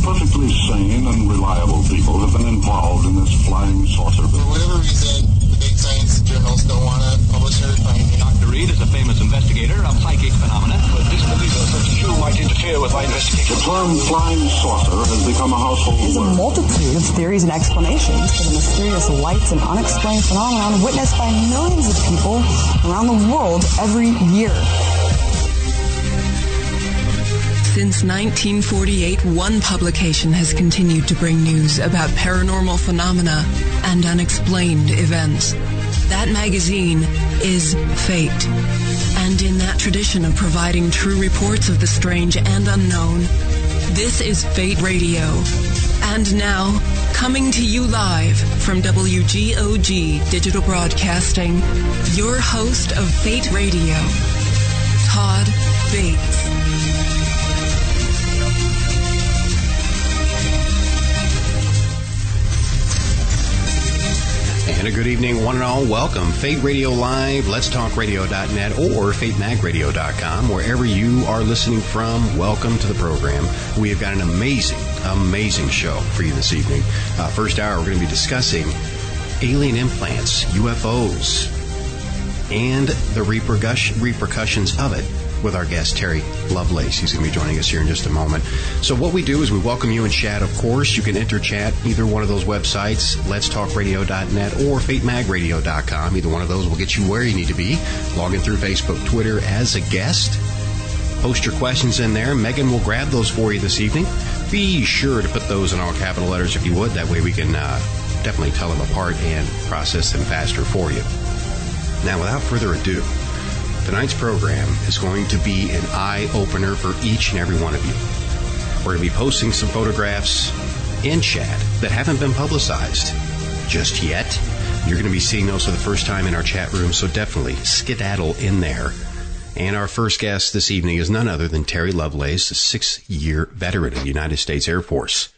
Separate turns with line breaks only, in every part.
perfectly sane and reliable people have been involved in this flying saucer.
For whatever reason, the big science journals don't want to publish their findings.
Dr. Reed is a famous investigator of psychic phenomena, but disbelief of such a shoe might interfere with my investigation.
The term flying saucer has become a household
There's a
word.
multitude of theories and explanations for the mysterious lights and unexplained phenomenon witnessed by millions of people around the world every year.
Since 1948, one publication has continued to bring news about paranormal phenomena and unexplained events. That magazine is Fate. And in that tradition of providing true reports of the strange and unknown, this is Fate Radio. And now, coming to you live from WGOG Digital Broadcasting, your host of Fate Radio, Todd Bates.
And a good evening, one and all. Welcome. Fate Radio Live, letstalkradio.net, or fatemagradio.com. Wherever you are listening from, welcome to the program. We have got an amazing show for you this evening. First hour, we're going to be discussing alien implants, UFOs, and the repercussions of it with our guest, Terry Lovelace. He's going to be joining us here in just a moment. So what we do is we welcome you in chat, of course. You can enter chat either one of those websites, letstalkradio.net or fatemagradio.com. Either one of those will get you where you need to be. Log in through Facebook, Twitter as a guest. Post your questions in there. Megan will grab those for you this evening. Be sure to put those in all capital letters if you would. That way we can definitely tell them apart and process them faster for you. Now, without further ado, tonight's program is going to be an eye-opener for each and every one of you. We're going to be posting some photographs in chat that haven't been publicized just yet. You're going to be seeing those for the first time in our chat room, so definitely skedaddle in there. And our first guest this evening is none other than Terry Lovelace, a 6-year veteran of the United States Air Force.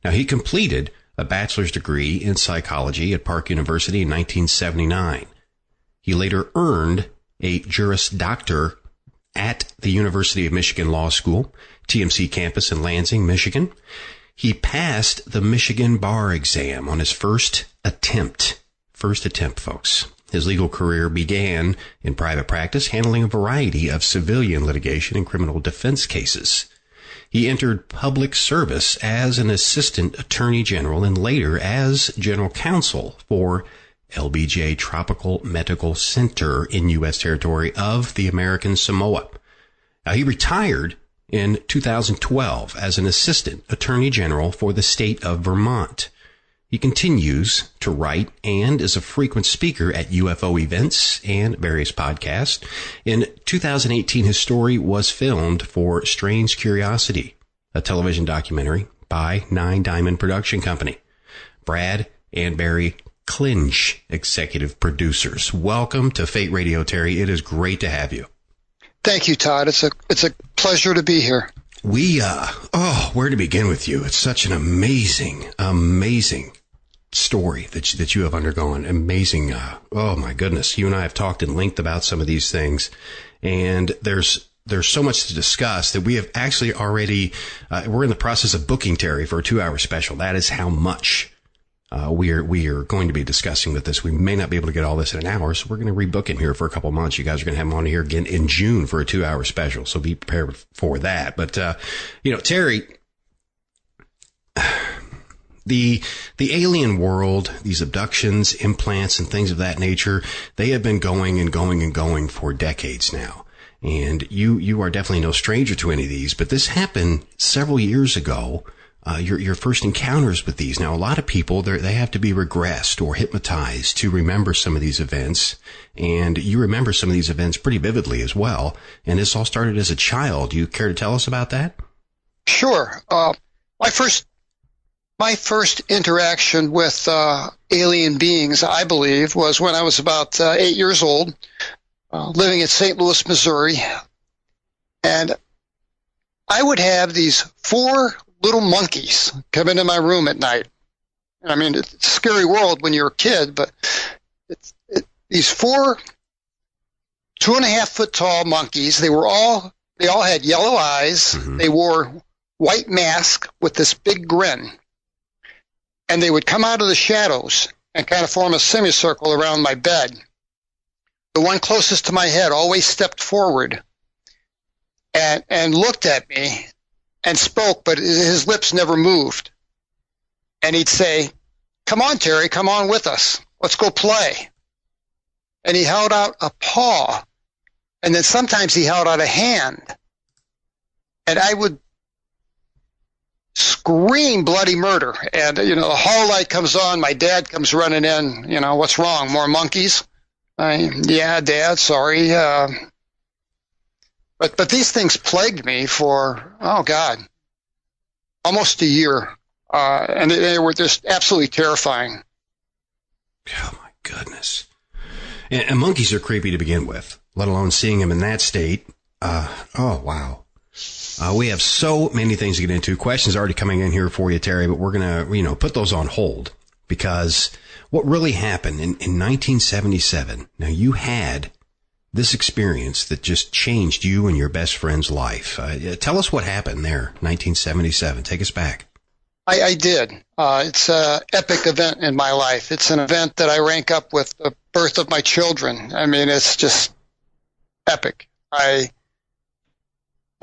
Now, he completed a bachelor's degree in psychology at Park University in 1979. He later earned a Juris Doctor at the University of Michigan Law School, TMC campus in Lansing, Michigan. He passed the Michigan bar exam on his first attempt. First attempt, folks. His legal career began in private practice, handling a variety of civilian litigation and criminal defense cases. He entered public service as an assistant attorney general and later as general counsel for LBJ Tropical Medical Center in U.S. territory of the American Samoa. Now, he retired in 2012 as an assistant attorney general for the state of Vermont. He continues to write and is a frequent speaker at UFO events and various podcasts. In 2018, his story was filmed for Strange Curiosity, a television documentary by Nine Diamond Production Company. Brad and Barry Clinch, executive producers. Welcome to Fate Radio, Terry. It is great to have you.
Thank you, Todd. It's a pleasure to be here.
Where to begin with you? It's such an amazing story that you have undergone. Amazing. Oh my goodness. You and I have talked in length about some of these things, and there's so much to discuss that we have actually already, we're in the process of booking Terry for a 2-hour special. That is how much we are going to be discussing with this. We may not be able to get all this in an hour, so we're going to rebook him here for a couple of months. You guys are going to have him on here again in June for a 2-hour special, so be prepared for that. But, Terry, the alien world, these abductions, implants, and things of that nature, they have been going and going and going for decades now. And you are definitely no stranger to any of these, but this happened several years ago. Your first encounters with these. Now, a lot of people, they have to be regressed or hypnotized to remember some of these events. And you remember some of these events pretty vividly as well. And this all started as a child. Do you care to tell us about that?
Sure. My first interaction with alien beings, I believe, was when I was about 8 years old, living in St. Louis, Missouri. And I would have these 4 little monkeys come into my room at night. I mean, it's a scary world when you're a kid, but these 4 2.5 foot tall monkeys, they all had yellow eyes. Mm-hmm. They wore white mask with this big grin. And they would come out of the shadows and kind of form a semicircle around my bed. The one closest to my head always stepped forward and looked at me and spoke, but his lips never moved. And he'd say, "Come on, Terry, come on with us. Let's go play." And he held out a paw, and then sometimes he held out a hand. And I would scream bloody murder. And, the hall light comes on. My dad comes running in. What's wrong? More monkeys? Yeah, Dad, sorry. But these things plagued me for, oh, God, almost a year. And they were just absolutely terrifying.
Oh, my goodness. And monkeys are creepy to begin with, let alone seeing them in that state. Oh, wow. We have so many things to get into. Questions already coming in here for you, Terry, but we're going to, put those on hold because what really happened in 1977, now you had this experience that just changed you and your best friend's life. Tell us what happened there, 1977. Take us back.
I did. It's an epic event in my life. It's an event that I rank up with the birth of my children. I mean, it's just epic. My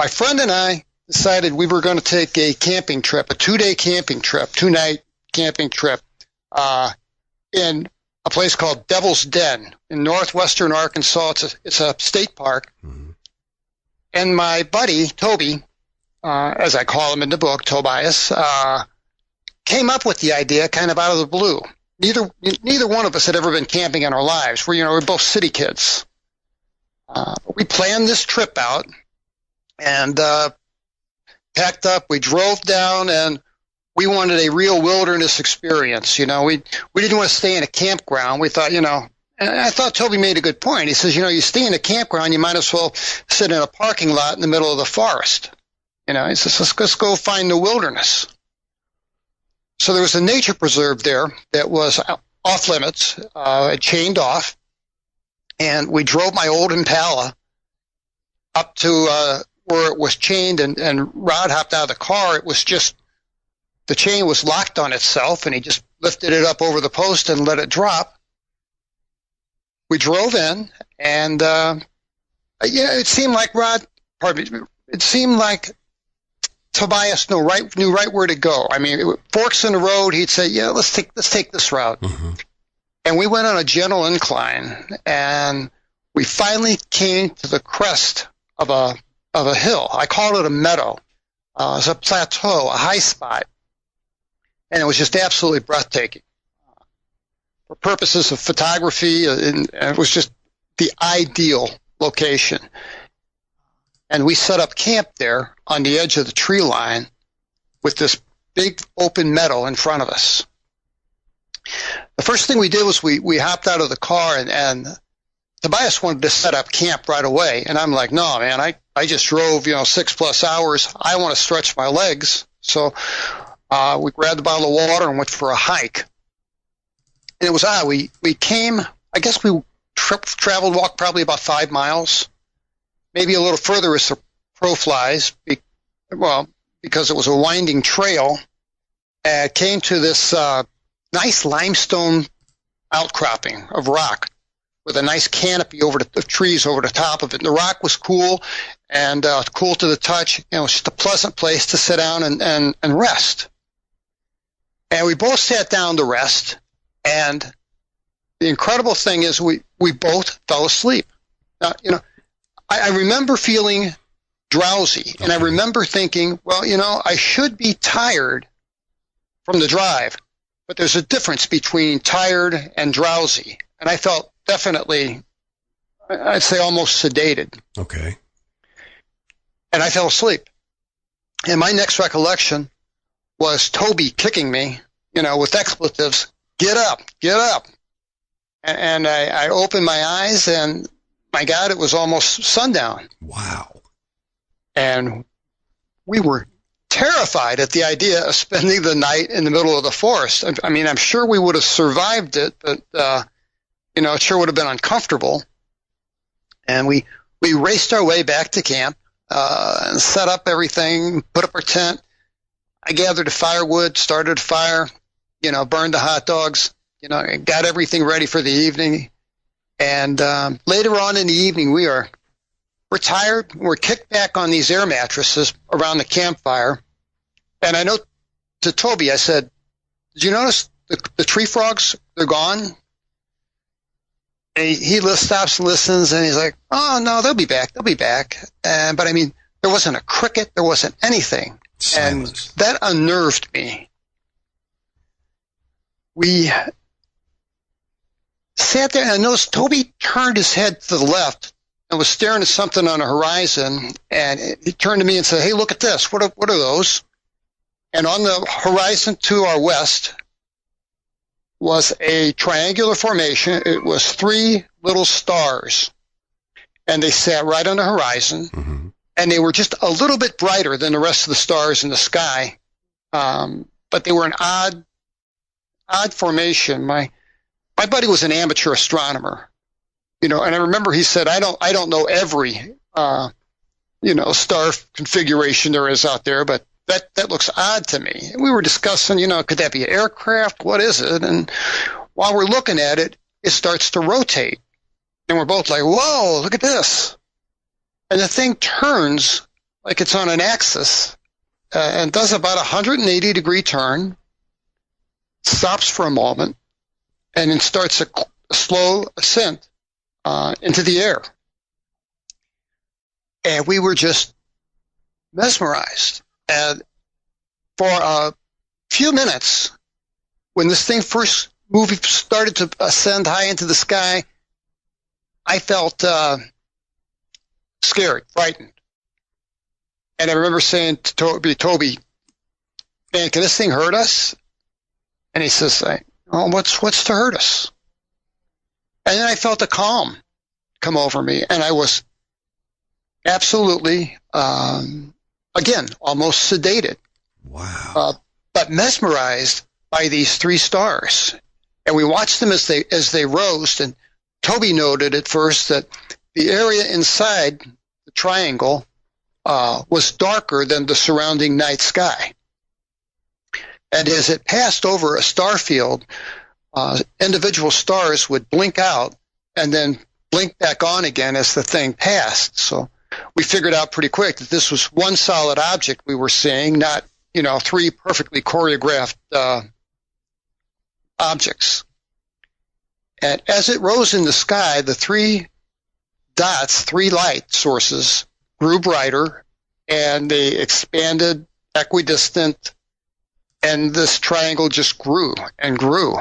friend and I decided we were going to take a camping trip, a 2-day camping trip, 2-night camping trip, in a place called Devil's Den in northwestern Arkansas. It's a state park. Mm-hmm. And my buddy, Toby, as I call him in the book, Tobias, came up with the idea kind of out of the blue. Neither one of us had ever been camping in our lives. We're both city kids. We planned this trip out and packed up. We drove down, and we wanted a real wilderness experience. We didn't want to stay in a campground. We thought, and I thought Toby made a good point. He says, you stay in a campground, you might as well sit in a parking lot in the middle of the forest. He says, let's go find the wilderness. So there was a nature preserve there that was off limits, chained off, and we drove my old Impala up to where it was chained, and Rod hopped out of the car. It was just, the chain was locked on itself, and he just lifted it up over the post and let it drop. We drove in, and it seemed like it seemed like Tobias knew right where to go. I mean, forks in the road, he'd say, "Yeah, let's take this route." Mm-hmm. And we went on a gentle incline, and we finally came to the crest of a hill. I called it a meadow. It was a plateau, a high spot, and it was just absolutely breathtaking. For purposes of photography, it was just the ideal location. And we set up camp there on the edge of the tree line with this big open meadow in front of us. The first thing we did was we hopped out of the car, and Tobias wanted to set up camp right away. And I'm like, no, man, I just drove, 6+ hours. I want to stretch my legs. So we grabbed a bottle of water and went for a hike. And it was odd. We came, I guess we walked probably about 5 miles. Maybe a little further as the crow flies, because it was a winding trail. Came to this nice limestone outcropping of rock with a nice canopy over the trees over the top of it. And the rock was cool and cool to the touch. It was just a pleasant place to sit down and rest. And we both sat down to rest, and the incredible thing is we both fell asleep. Now, I remember feeling drowsy, and I remember thinking, well, I should be tired from the drive, but there's a difference between tired and drowsy. And I felt definitely, I'd say almost sedated.
Okay.
And I fell asleep. And my next recollection was Toby kicking me, with expletives, "Get up, get up." And I opened my eyes, and my God, it was almost sundown.
Wow.
And we were terrified at the idea of spending the night in the middle of the forest. I mean, I'm sure we would have survived it, but, it sure would have been uncomfortable. And we raced our way back to camp, and set up everything, put up our tent. I gathered the firewood, started a fire, burned the hot dogs, got everything ready for the evening. And later on in the evening, we're tired. We're kicked back on these air mattresses around the campfire. And I know to Toby, I said, did you notice the tree frogs? They're gone. And he stops and listens, and he's like, oh, no, they'll be back. They'll be back. But, I mean, there wasn't a cricket. There wasn't anything.
Silence.
And that unnerved me. We sat there, and I noticed Toby turned his head to the left and was staring at something on the horizon. And he turned to me and said, hey, look at this. What are those? And on the horizon to our west was a triangular formation. It was 3 little stars. And they sat right on the horizon.
Mm-hmm.
And they were just a little bit brighter than the rest of the stars in the sky. But they were an odd formation. My buddy was an amateur astronomer, and I remember he said, I don't know every, star configuration there is out there, but that looks odd to me. And we were discussing, could that be an aircraft? What is it? And while we're looking at it, it starts to rotate. And we're both like, whoa, look at this. And the thing turns like it's on an axis and does about a 180-degree turn, stops for a moment, and then starts a slow ascent into the air. And we were just mesmerized. And for a few minutes, when this thing first started to ascend high into the sky, I felt scared, frightened. And I remember saying to Toby, man, can this thing hurt us? And he says, oh, what's to hurt us? And then I felt a calm come over me, and I was absolutely, again, almost sedated.
Wow.
But mesmerized by these 3 stars. And we watched them as they rose, and Toby noted at first that the area inside the triangle was darker than the surrounding night sky. And as it passed over a star field, individual stars would blink out and then blink back on again as the thing passed. So we figured out pretty quick that this was one solid object we were seeing, not 3 perfectly choreographed objects. And as it rose in the sky, the 3 dots, 3 light sources, grew brighter, and they expanded equidistant, and this triangle just grew and grew.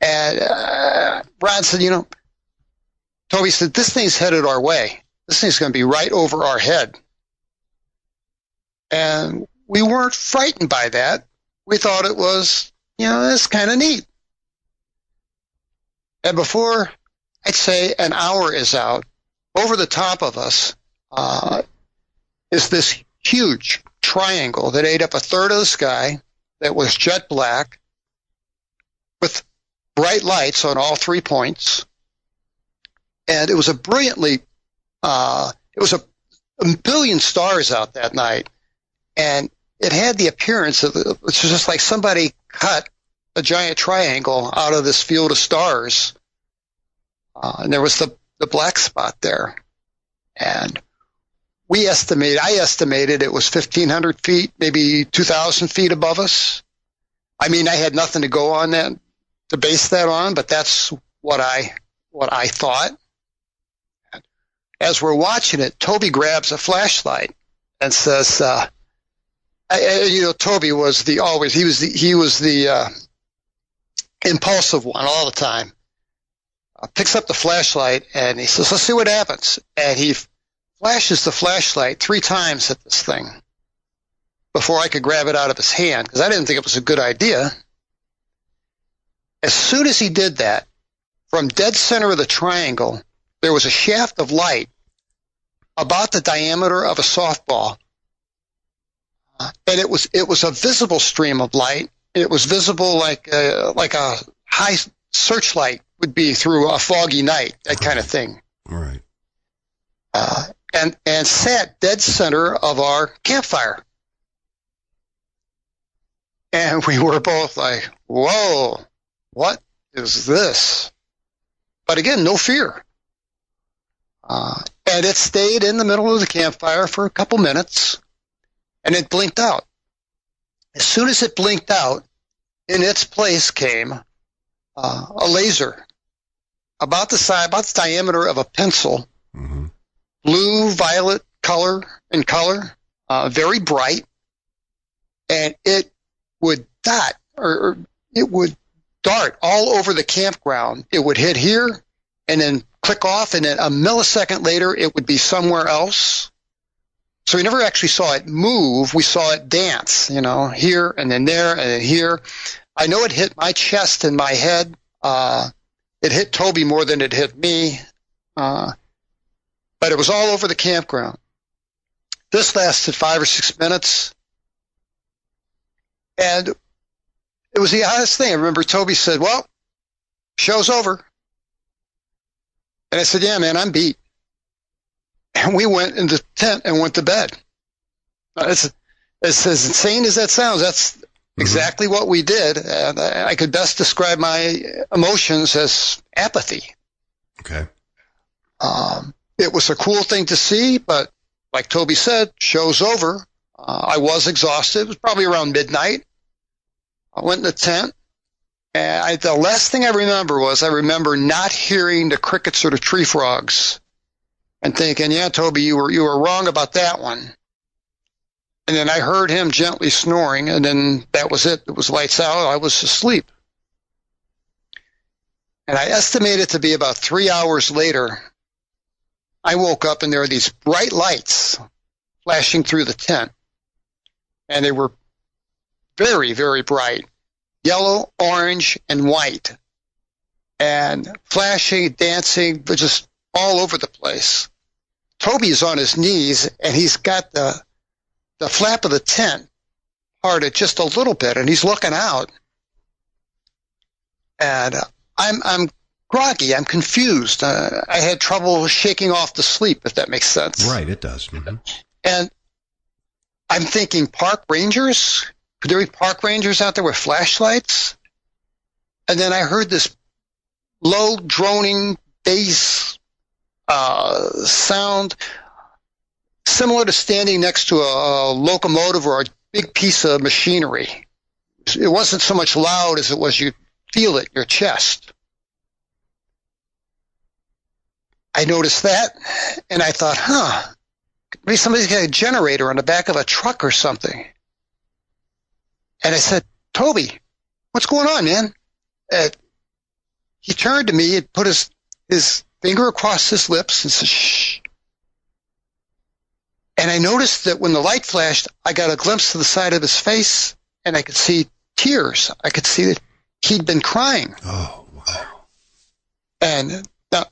And Ron said, Toby said, this thing's headed our way. This thing's going to be right over our head. And we weren't frightened by that. We thought it was, it's kind of neat. And before, I'd say, an hour is out, over the top of us is this huge triangle that ate up a third of the sky, that was jet black, with bright lights on all 3 points. And it was it was a billion stars out that night. And it had the appearance of, it was just like somebody cut a giant triangle out of this field of stars. And there was the black spot there. And I estimated it was 1,500 feet, maybe 2,000 feet above us. I mean, I had nothing to go on that, to base that on, but that's what I thought. As we're watching it, Toby grabs a flashlight and says, Toby was he was the impulsive one all the time. Picks up the flashlight and he says, let's see what happens. And he flashes the flashlight 3 times at this thing before I could grab it out of his hand, because I didn't think it was a good idea. As soon as he did that, from dead center of the triangle, there was a shaft of light about the diameter of a softball. And it was a visible stream of light. It was visible like a high searchlight would be through a foggy night, that kind of thing.
Right.
And sat dead center of our campfire. And we were both like, whoa, what is this? But again, no fear. And it stayed in the middle of the campfire for a couple minutes, and it blinked out. As soon as it blinked out, in its place came a laser about the diameter of a pencil, blue, violet color, very bright, and it would it would dart all over the campground. It would hit here and then click off, and then a millisecond later, it would be somewhere else. So we never actually saw it move. We saw it dance, here and then there and then here. I know it hit my chest and my head. It hit Toby more than it hit me. But it was all over the campground. This lasted 5 or 6 minutes. And it was the oddest thing. I remember Toby said, well, show's over. And I said, yeah, man, I'm beat. And we went in the tent and went to bed. It's as insane as that sounds, that's exactly what we did. And I could best describe my emotions as apathy.
Okay.
It was a cool thing to see, but like Toby said, show's over. I was exhausted. It was probably around midnight. I went in the tent. And the last thing I remember not hearing the crickets or the tree frogs and thinking, yeah, Toby, you were wrong about that one. And then I heard him gently snoring, and then that was it. It was lights out. I was asleep. And I estimate it to be about 3 hours later, I woke up and there were these bright lights flashing through the tent. And they were very, very bright. Yellow, orange, and white. And flashing, dancing, but just all over the place. Toby's on his knees, and he's got the flap of the tent parted just a little bit, and he's looking out. And I'm groggy. I'm confused. I had trouble shaking off the sleep, if that makes sense.
Right, it does. Mm-hmm.
And I'm thinking, park rangers? Could there be park rangers out there with flashlights? And then I heard this low droning bass sound similar to standing next to a locomotive or a big piece of machinery. It wasn't so much loud as it was you feel it in your chest. I noticed that, and I thought, maybe somebody's got a generator on the back of a truck or something. And I said, Toby, what's going on, man? He turned to me and put his finger across his lips and said, shh. And I noticed that when the light flashed, I got a glimpse of the side of his face, and I could see tears. I could see that he'd been crying.
Oh, wow.
And now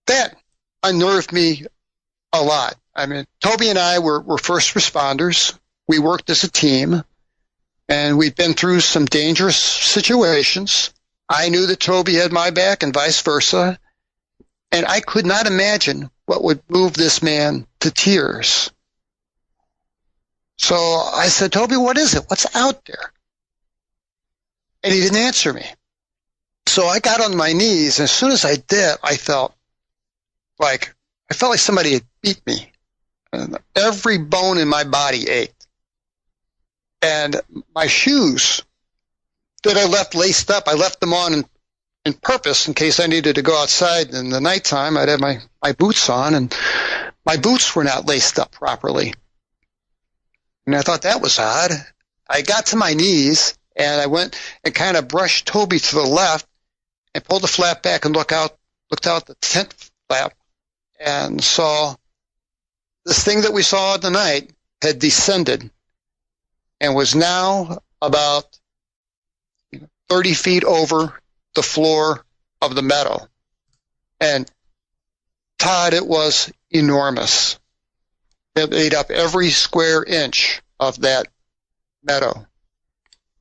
that unnerved me a lot. I mean, Toby and I were first responders. We worked as a team. And we'd been through some dangerous situations. I knew that Toby had my back and vice versa. And I could not imagine what would move this man to tears. So I said, Toby, what is it? What's out there? And he didn't answer me. So I got on my knees, and as soon as I did, I felt like somebody had beat me. And every bone in my body ached. And my shoes that I left laced up, I left them on in purpose in case I needed to go outside in the nighttime. I'd have my boots on, and my boots were not laced up properly. And I thought that was odd. I got to my knees, and I went and kind of brushed Toby to the left and pulled the flap back and looked out the tent flap and saw this thing that we saw at the night had descended and was now about 30 feet over the floor of the meadow. And Todd, it was enormous. It ate up every square inch of that meadow.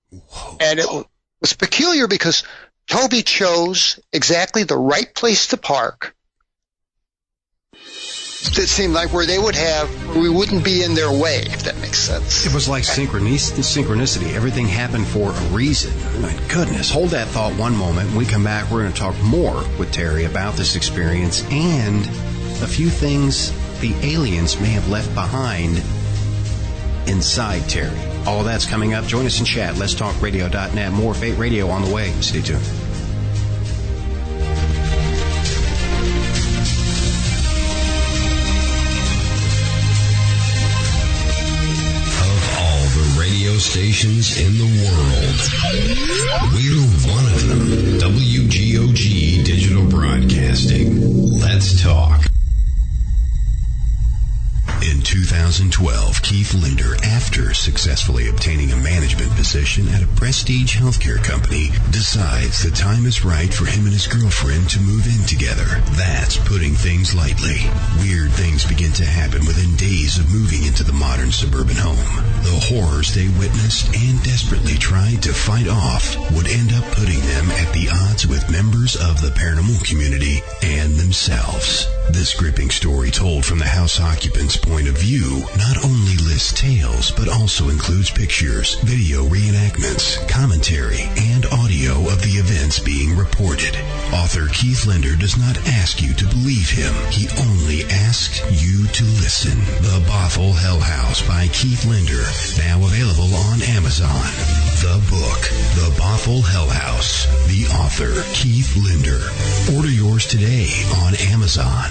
Whoa.
And it was peculiar because Toby chose exactly the right place to park. it seemed like where they would have, where we wouldn't be in their way, if that makes sense.
It was like synchronicity. Everything happened for a reason. My goodness. Hold that thought one moment. When we come back, we're going to talk more with Terry about this experience and a few things the aliens may have left behind inside Terry. All of that's coming up. Join us in chat. Let'sTalkRadio.net. More Fate Radio on the way. Stay tuned.
Radio stations in the world. We're one of them. WGOG Digital Broadcasting. Let's talk. In 2012, Keith Linder, after successfully obtaining a management position at a prestige healthcare company, decides the time is right for him and his girlfriend to move in together. That's putting things lightly. Weird things begin to happen within days of moving into the modern suburban home. The horrors they witnessed and desperately tried to fight off would end up putting them at the odds with members of the paranormal community and themselves. This gripping story, told from the house occupant's point of view, not only lists tales, but also includes pictures, video reenactments, commentary, and audio of the events being reported. Author Keith Linder does not ask you to believe him. He only asks you to listen. The Bothell Hell House by Keith Linder, now available on Amazon. The book, The Bothell Hell House. The author, Keith Linder. Order yours today on Amazon.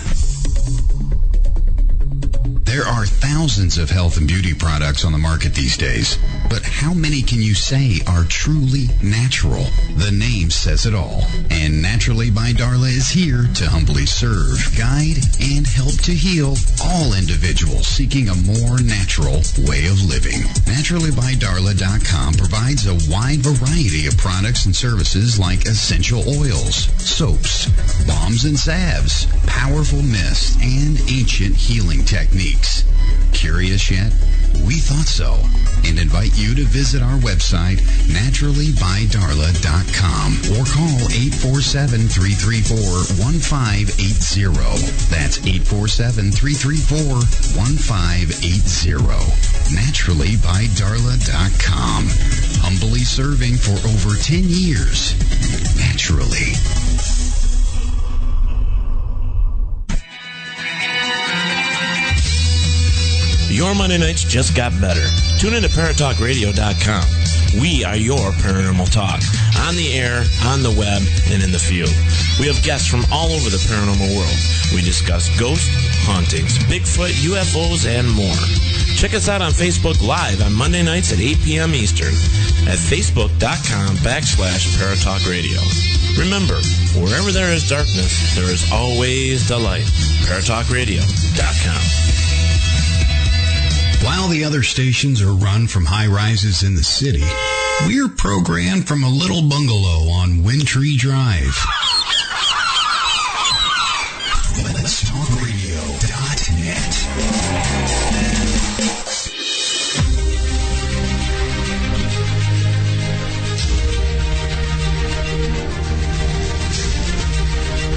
There are thousands of health and beauty products on the market these days, but how many can you say are truly natural? The name says it all, and Naturally by Darla is here to humbly serve, guide, and help to heal all individuals seeking a more natural way of living. NaturallyByDarla.com provides a wide variety of products and services like essential oils, soaps, balms and salves, powerful mists, and ancient healing techniques. Curious yet? We thought so, and invite you to visit our website, naturallybydarla.com, or call 847-334-1580. That's 847-334-1580. Naturallybydarla.com. Humbly serving for over 10 years. Naturally.
Your Monday nights just got better. Tune in to ParatalkRadio.com. We are your paranormal talk. On the air, on the web, and in the field. We have guests from all over the paranormal world. We discuss ghosts, hauntings, Bigfoot, UFOs, and more. Check us out on Facebook Live on Monday nights at 8 p.m. Eastern at Facebook.com/ParatalkRadio. Remember, wherever there is darkness, there is always the light. ParatalkRadio.com.
While the other stations are run from high-rises in the city, we're programmed from a little bungalow on Windtree Drive. Let'sTalkRadio.net.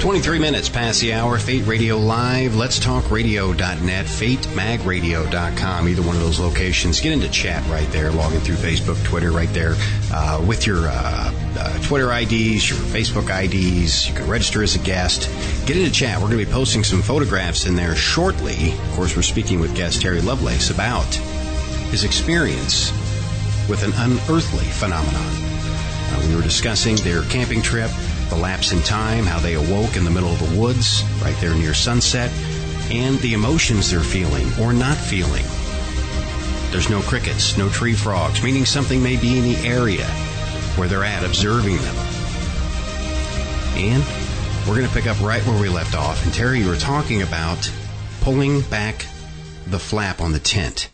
23 minutes past the hour. Fate Radio Live. Let'sTalkRadio.net. FateMagRadio.com. Either one of those locations. Get into chat right there. Log in through Facebook, Twitter, right there with your Twitter IDs, your Facebook IDs. You can register as a guest. Get into chat. We're going to be posting some photographs in there shortly. Of course, we're speaking with guest Terry Lovelace about his experience with an unearthly phenomenon. We were discussing their camping trip, the lapse in time, how they awoke in the middle of the woods, right there near sunset, and the emotions they're feeling or not feeling. There's no crickets, no tree frogs, meaning something may be in the area where they're at, observing them. And we're going to pick up right where we left off. And Terry, you were talking about pulling back the flap on the tent.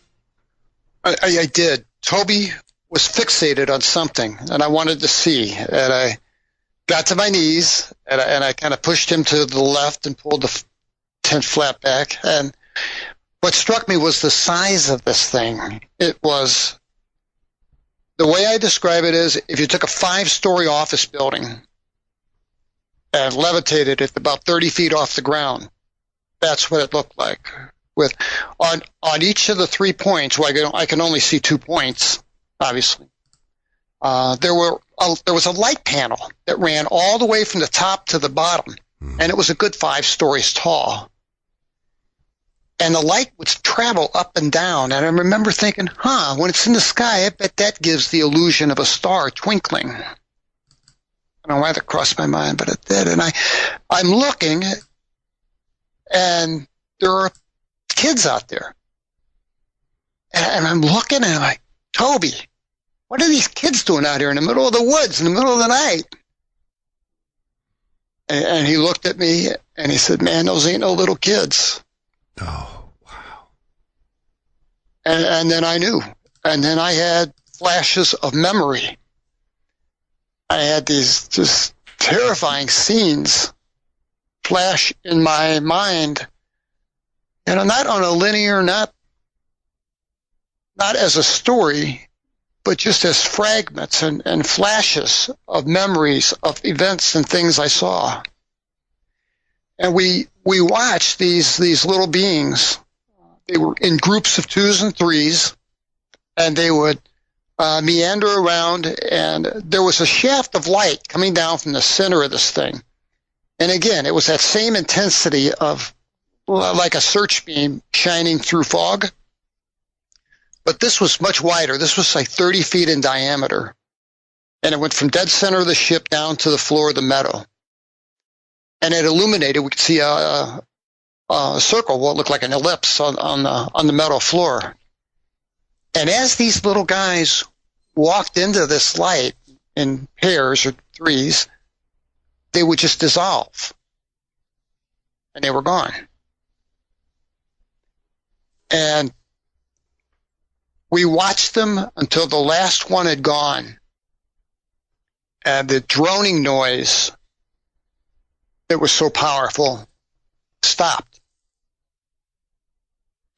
I did. Toby was fixated on something, and I wanted to see. And I got to my knees, and I kind of pushed him to the left and pulled the tent flap back. And what struck me was the size of this thing. It was, the way I describe it is, if you took a 5-story office building and levitated it about 30 feet off the ground, that's what it looked like. With on each of the 3 points, well, I can only see 2 points, obviously. There was a light panel that ran all the way from the top to the bottom, and it was a good 5 stories tall. And the light would travel up and down, and I remember thinking, when it's in the sky, I bet that gives the illusion of a star twinkling. I don't know why that crossed my mind, but it did. And I'm looking, and there are kids out there. And I'm looking, and I'm like, Toby, what are these kids doing out here in the middle of the woods, in the middle of the night? And he looked at me, and he said, man, those ain't no little kids.
Oh, wow.
And then I knew. And then I had flashes of memory. I had these just terrifying scenes flash in my mind. And not on a linear, not as a story, but just as fragments and flashes of memories of events and things I saw. And we watched these little beings. They were in groups of 2s and 3s, and they would meander around, and there was a shaft of light coming down from the center of this thing. And again, it was that same intensity of like a search beam shining through fog. But this was much wider. This was like 30 feet in diameter. And it went from dead center of the ship down to the floor of the meadow. And it illuminated. We could see a circle, what looked like an ellipse on the metal floor. And as these little guys walked into this light in pairs or 3s, they would just dissolve. And they were gone. And we watched them until the last one had gone. And the droning noise that was so powerful stopped.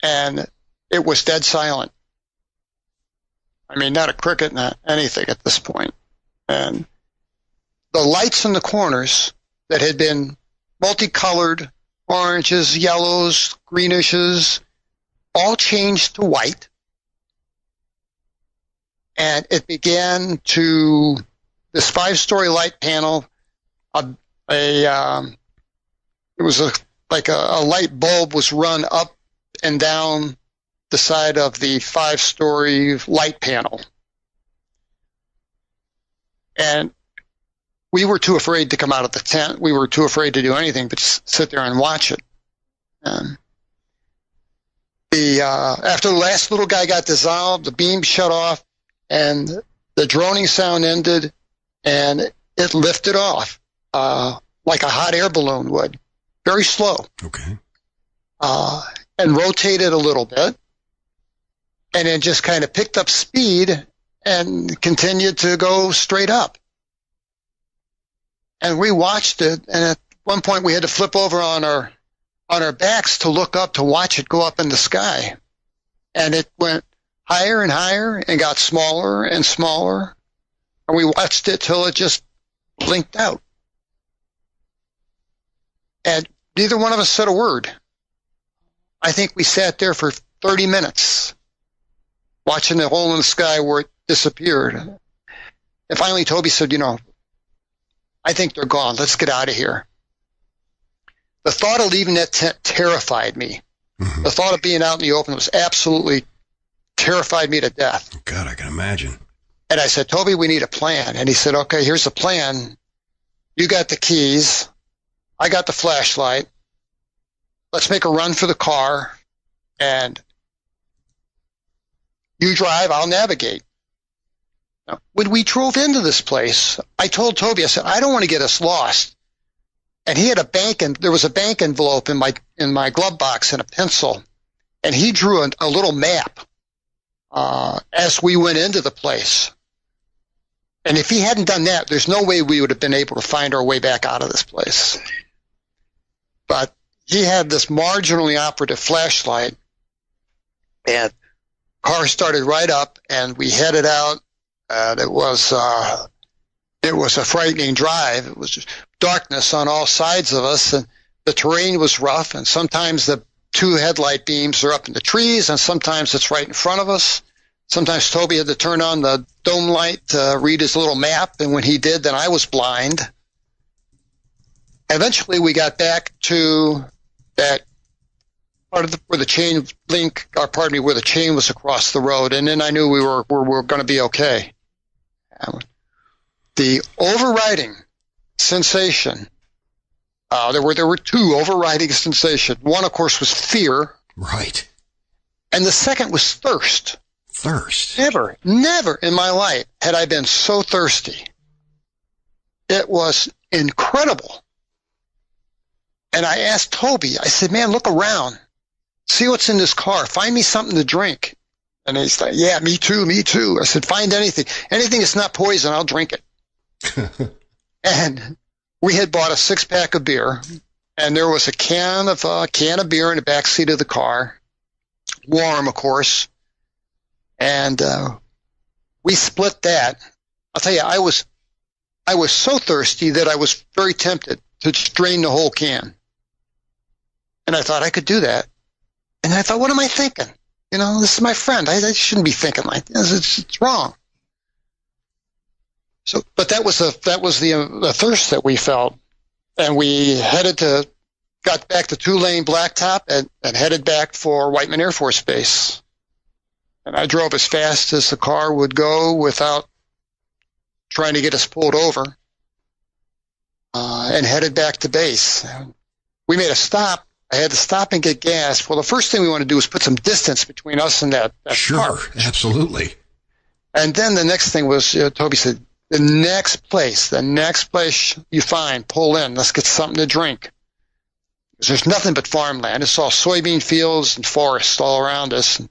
And it was dead silent. I mean, not a cricket, not anything at this point. And the lights in the corners that had been multicolored, oranges, yellows, greenises, all changed to white. And it began to, this 5-story light panel, it was like a light bulb was run up and down the side of the 5-story light panel. And we were too afraid to come out of the tent. We were too afraid to do anything but just sit there and watch it. After the last little guy got dissolved, the beam shut off, and the droning sound ended, and it lifted off like a hot air balloon would, very slow.
Okay.
And rotated a little bit, and then just kind of picked up speed and continued to go straight up. And we watched it, and at one point we had to flip over on our backs to look up to watch it go up in the sky. And it went higher and higher and got smaller and smaller. And we watched it till it just blinked out. And neither one of us said a word. I think we sat there for 30 minutes watching the hole in the sky where it disappeared. And finally Toby said, I think they're gone. Let's get out of here. The thought of leaving that tent terrified me. Mm-hmm. The thought of being out in the open was absolutely terrified me to death.
God, I can imagine.
And I said, Toby, we need a plan. And he said, okay, here's the plan. You got the keys. I got the flashlight. Let's make a run for the car. And you drive, I'll navigate. Now, when we drove into this place, I told Toby, I said, I don't want to get us lost. And he had there was a bank envelope in my glove box and a pencil. And he drew a little map as we went into the place. And if he hadn't done that, there's no way we would have been able to find our way back out of this place. But he had this marginally operative flashlight, and the car started right up, and we headed out. And it was a frightening drive. It was just darkness on all sides of us, and the terrain was rough, and sometimes the two headlight beams are up in the trees, and sometimes it's right in front of us. Sometimes Toby had to turn on the dome light to read his little map, and when he did, then I was blind. Eventually, we got back to that part of where the chain link, or pardon me, where the chain was across the road, and then I knew we were going to be okay. The overriding sensation, there were two overriding sensations. One, of course, was fear.
Right.
And the second was thirst.
Thirst.
Never in my life had I been so thirsty. It was incredible. And I asked Toby, I said, man, look around. See what's in this car. Find me something to drink. And he's like, yeah, me too. I said, find anything. Anything that's not poison, I'll drink it. And we had bought a 6-pack of beer, and there was a can of beer in the back seat of the car, warm, of course. And we split that. I'll tell you, I was so thirsty that I was very tempted to just drain the whole can. And I thought I could do that. And I thought, what am I thinking? You know, this is my friend. I shouldn't be thinking like this. It's wrong. So, but that was the thirst that we felt, and we got back to 2-lane blacktop and headed back for Whiteman Air Force Base. And I drove as fast as the car would go without trying to get us pulled over, and headed back to base. We made a stop. I had to stop and get gas. Well, the first thing we wanted to do was put some distance between us and that car.
Sure, absolutely.
And then the next thing was, Toby said, the next place you find, pull in. Let's get something to drink. There's nothing but farmland. It's all soybean fields and forests all around us. And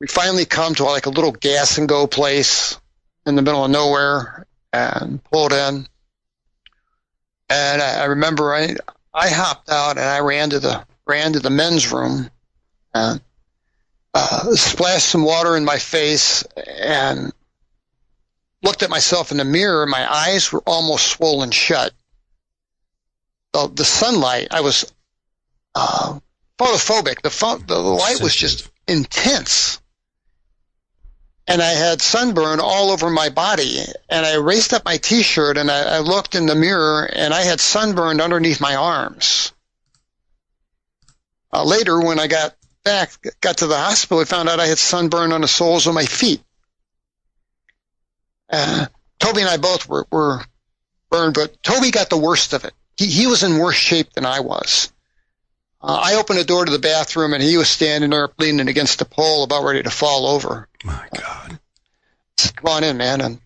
we finally come to like a little gas and go place in the middle of nowhere and pulled in. And I remember I hopped out and I ran to the men's room and splashed some water in my face and looked at myself in the mirror. My eyes were almost swollen shut. The sunlight, I was photophobic. The light was just intense. And I had sunburn all over my body. And I raised up my T-shirt and I looked in the mirror and I had sunburn underneath my arms. Later, when I got to the hospital, I found out I had sunburn on the soles of my feet. Toby and I both were burned, but Toby got the worst of it. He was in worse shape than I was. I opened the door to the bathroom, and he was standing there leaning against the pole, about ready to fall over.
My God.
Said, come on in, man. And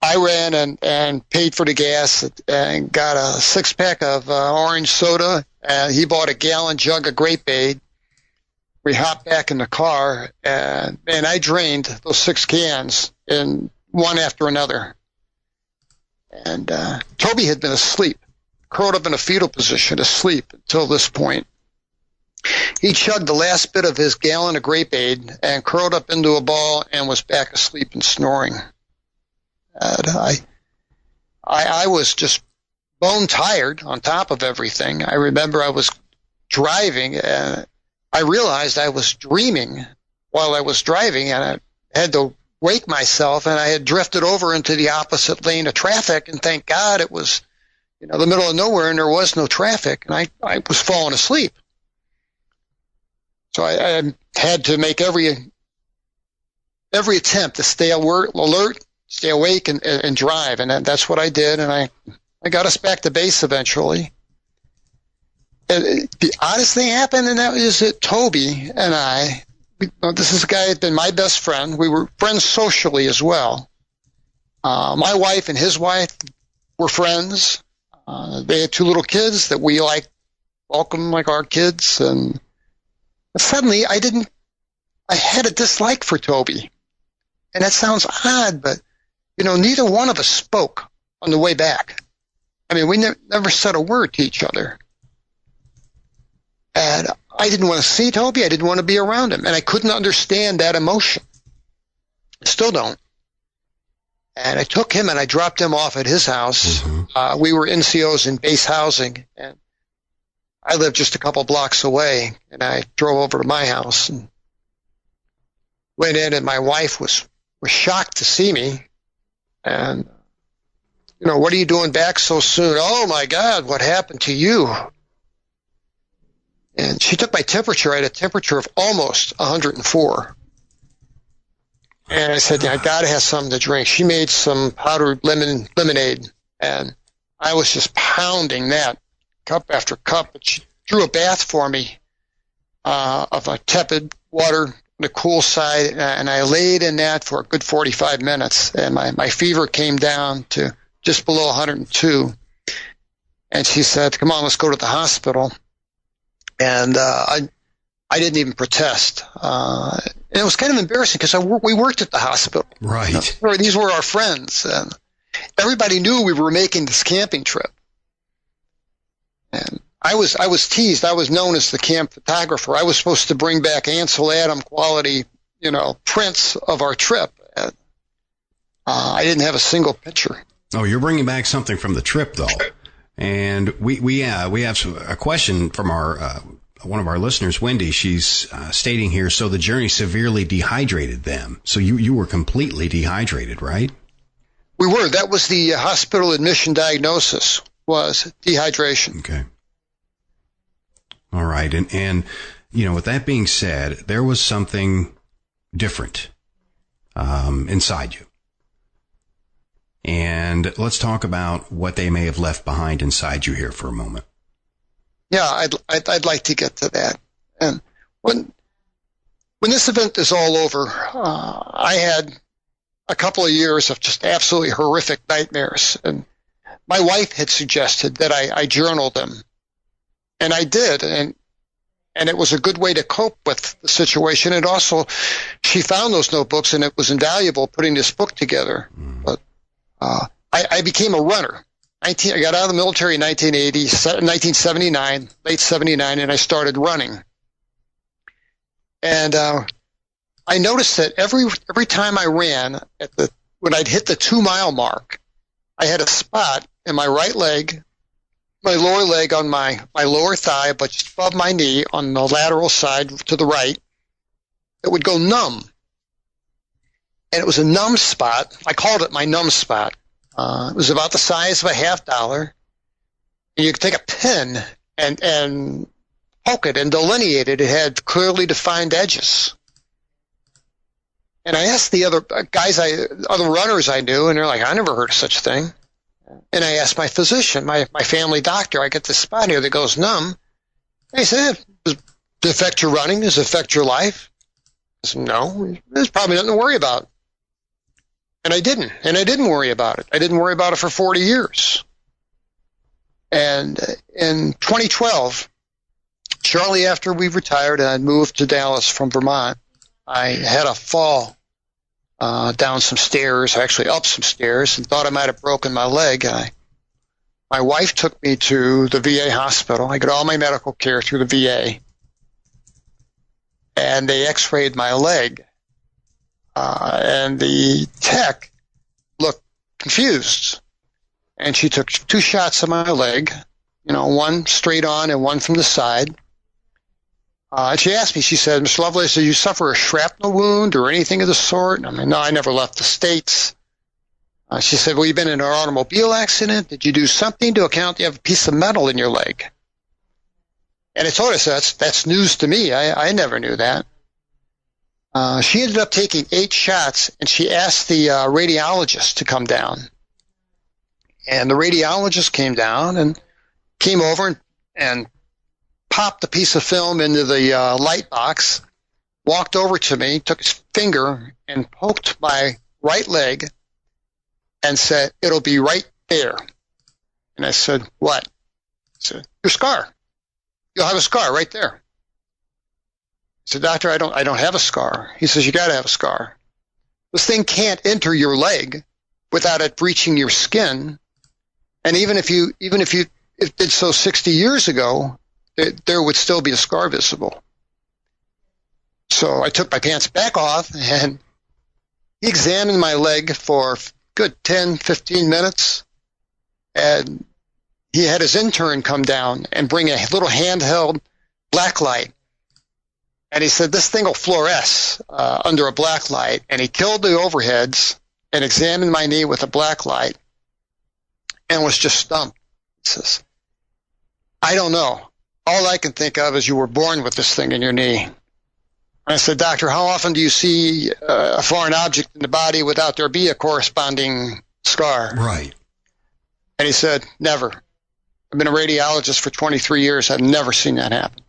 I ran and paid for the gas and got a 6-pack of orange soda, and he bought a gallon jug of Grape-Aid. We hopped back in the car, and I drained those 6 cans in one after another. And Toby had been asleep, curled up in a fetal position, asleep until this point. He chugged the last bit of his gallon of Grape-Aid and curled up into a ball and was back asleep and snoring. And I was just bone tired on top of everything. I remember I was driving and I realized I was dreaming while I was driving, and I had to wake myself, and I had drifted over into the opposite lane of traffic, and thank God it was, the middle of nowhere and there was no traffic, and I was falling asleep. So I had to make every attempt to stay alert, stay awake, and drive, and that's what I did, and I got us back to base eventually. And the oddest thing happened, and that is that Toby and I, this is a guy that had been my best friend. We were friends socially as well. My wife and his wife were friends. They had 2 little kids that we welcomed like our kids, and suddenly I had a dislike for Toby. And that sounds odd, but, neither one of us spoke on the way back. I mean, we never said a word to each other. And I didn't want to see Toby. I didn't want to be around him. And I couldn't understand that emotion. I still don't. And I took him and I dropped him off at his house. Mm-hmm. We were NCOs in base housing. And I lived just a couple blocks away, and I drove over to my house and went in, and my wife was shocked to see me. And, what are you doing back so soon? Oh, my God, what happened to you? And she took my temperature. I had a temperature of almost 104. And I said, I got to have something to drink. She made some powdered lemonade, and I was just pounding that cup after cup. And she drew a bath for me of a tepid water on the cool side, and I laid in that for a good 45 minutes, and my fever came down to just below 102. And she said, come on, let's go to the hospital. And I didn't even protest. And it was kind of embarrassing because we worked at the hospital.
Right.
These were our friends. And everybody knew we were making this camping trip. And I was teased. I was known as the camp photographer. I was supposed to bring back Ansel Adam quality, prints of our trip. And, I didn't have a single picture.
Oh, you're bringing back something from the trip, though. And we have a question from our one of our listeners, Wendy. She's stating here, so the journey severely dehydrated them. So you were completely dehydrated, right?
We were. That was the hospital admission diagnosis, was dehydration.
Okay. All right. And with that being said, there was something different inside you. And let's talk about what they may have left behind inside you here for a moment.
Yeah, I'd like to get to that. And when this event is all over, I had a couple of years of just absolutely horrific nightmares. And my wife had suggested that I journal them. And I did. And it was a good way to cope with the situation. And also, she found those notebooks, and it was invaluable putting this book together. But I became a runner. I got out of the military in 1979, late 79, and I started running. And I noticed that every time I ran, when I'd hit the 2-mile mark, I had a spot in my right leg, my lower leg on my lower thigh, but just above my knee on the lateral side to the right, it would go numb. And it was a numb spot. I called it my numb spot. It was about the size of a $50. And you could take a pen and poke it and delineate it. It had clearly defined edges. And I asked the other guys, other runners I knew, and they're like, I never heard of such a thing. And I asked my physician, my family doctor, I get this spot here that goes numb. And he said, does it affect your running? Does it affect your life? I said, no, there's probably nothing to worry about. And I didn't worry about it. I didn't worry about it for 40 years. And in 2012, shortly after we retired and I moved to Dallas from Vermont, I had a fall down some stairs, actually up some stairs, and thought I might have broken my leg. And my wife took me to the VA hospital. I got all my medical care through the VA. And they x-rayed my leg. And the tech looked confused. And she took 2 shots of my leg, one straight on and one from the side. And she asked me, she said, Mr. Lovelace, did you suffer a shrapnel wound or anything of the sort? And I'm like, no, I never left the States. She said, well, you've been in an automobile accident. Did you do something to account you have a piece of metal in your leg? And I told her, that's news to me. I never knew that. She ended up taking 8 shots, and she asked the radiologist to come down. And the radiologist came down and came over and popped a piece of film into the light box, walked over to me, took his finger and poked my right leg and said, it'll be right there. And I said, what? He said, your scar. You'll have a scar right there. I said, doctor, I don't have a scar. He says, you got to have a scar. This thing can't enter your leg without it breaching your skin. And even if it did so 60 years ago, there would still be a scar visible. So I took my pants back off, and he examined my leg for a good 10, 15 minutes. And he had his intern come down and bring a little handheld black light. And he said, this thing will fluoresce under a black light. And he killed the overheads and examined my knee with a black light and was just stumped. He says, I don't know. All I can think of is you were born with this thing in your knee. I said, Doctor, how often do you see a foreign object in the body without there be a corresponding scar?
Right.
And he said, never. I've been a radiologist for 23 years. I've never seen that happen.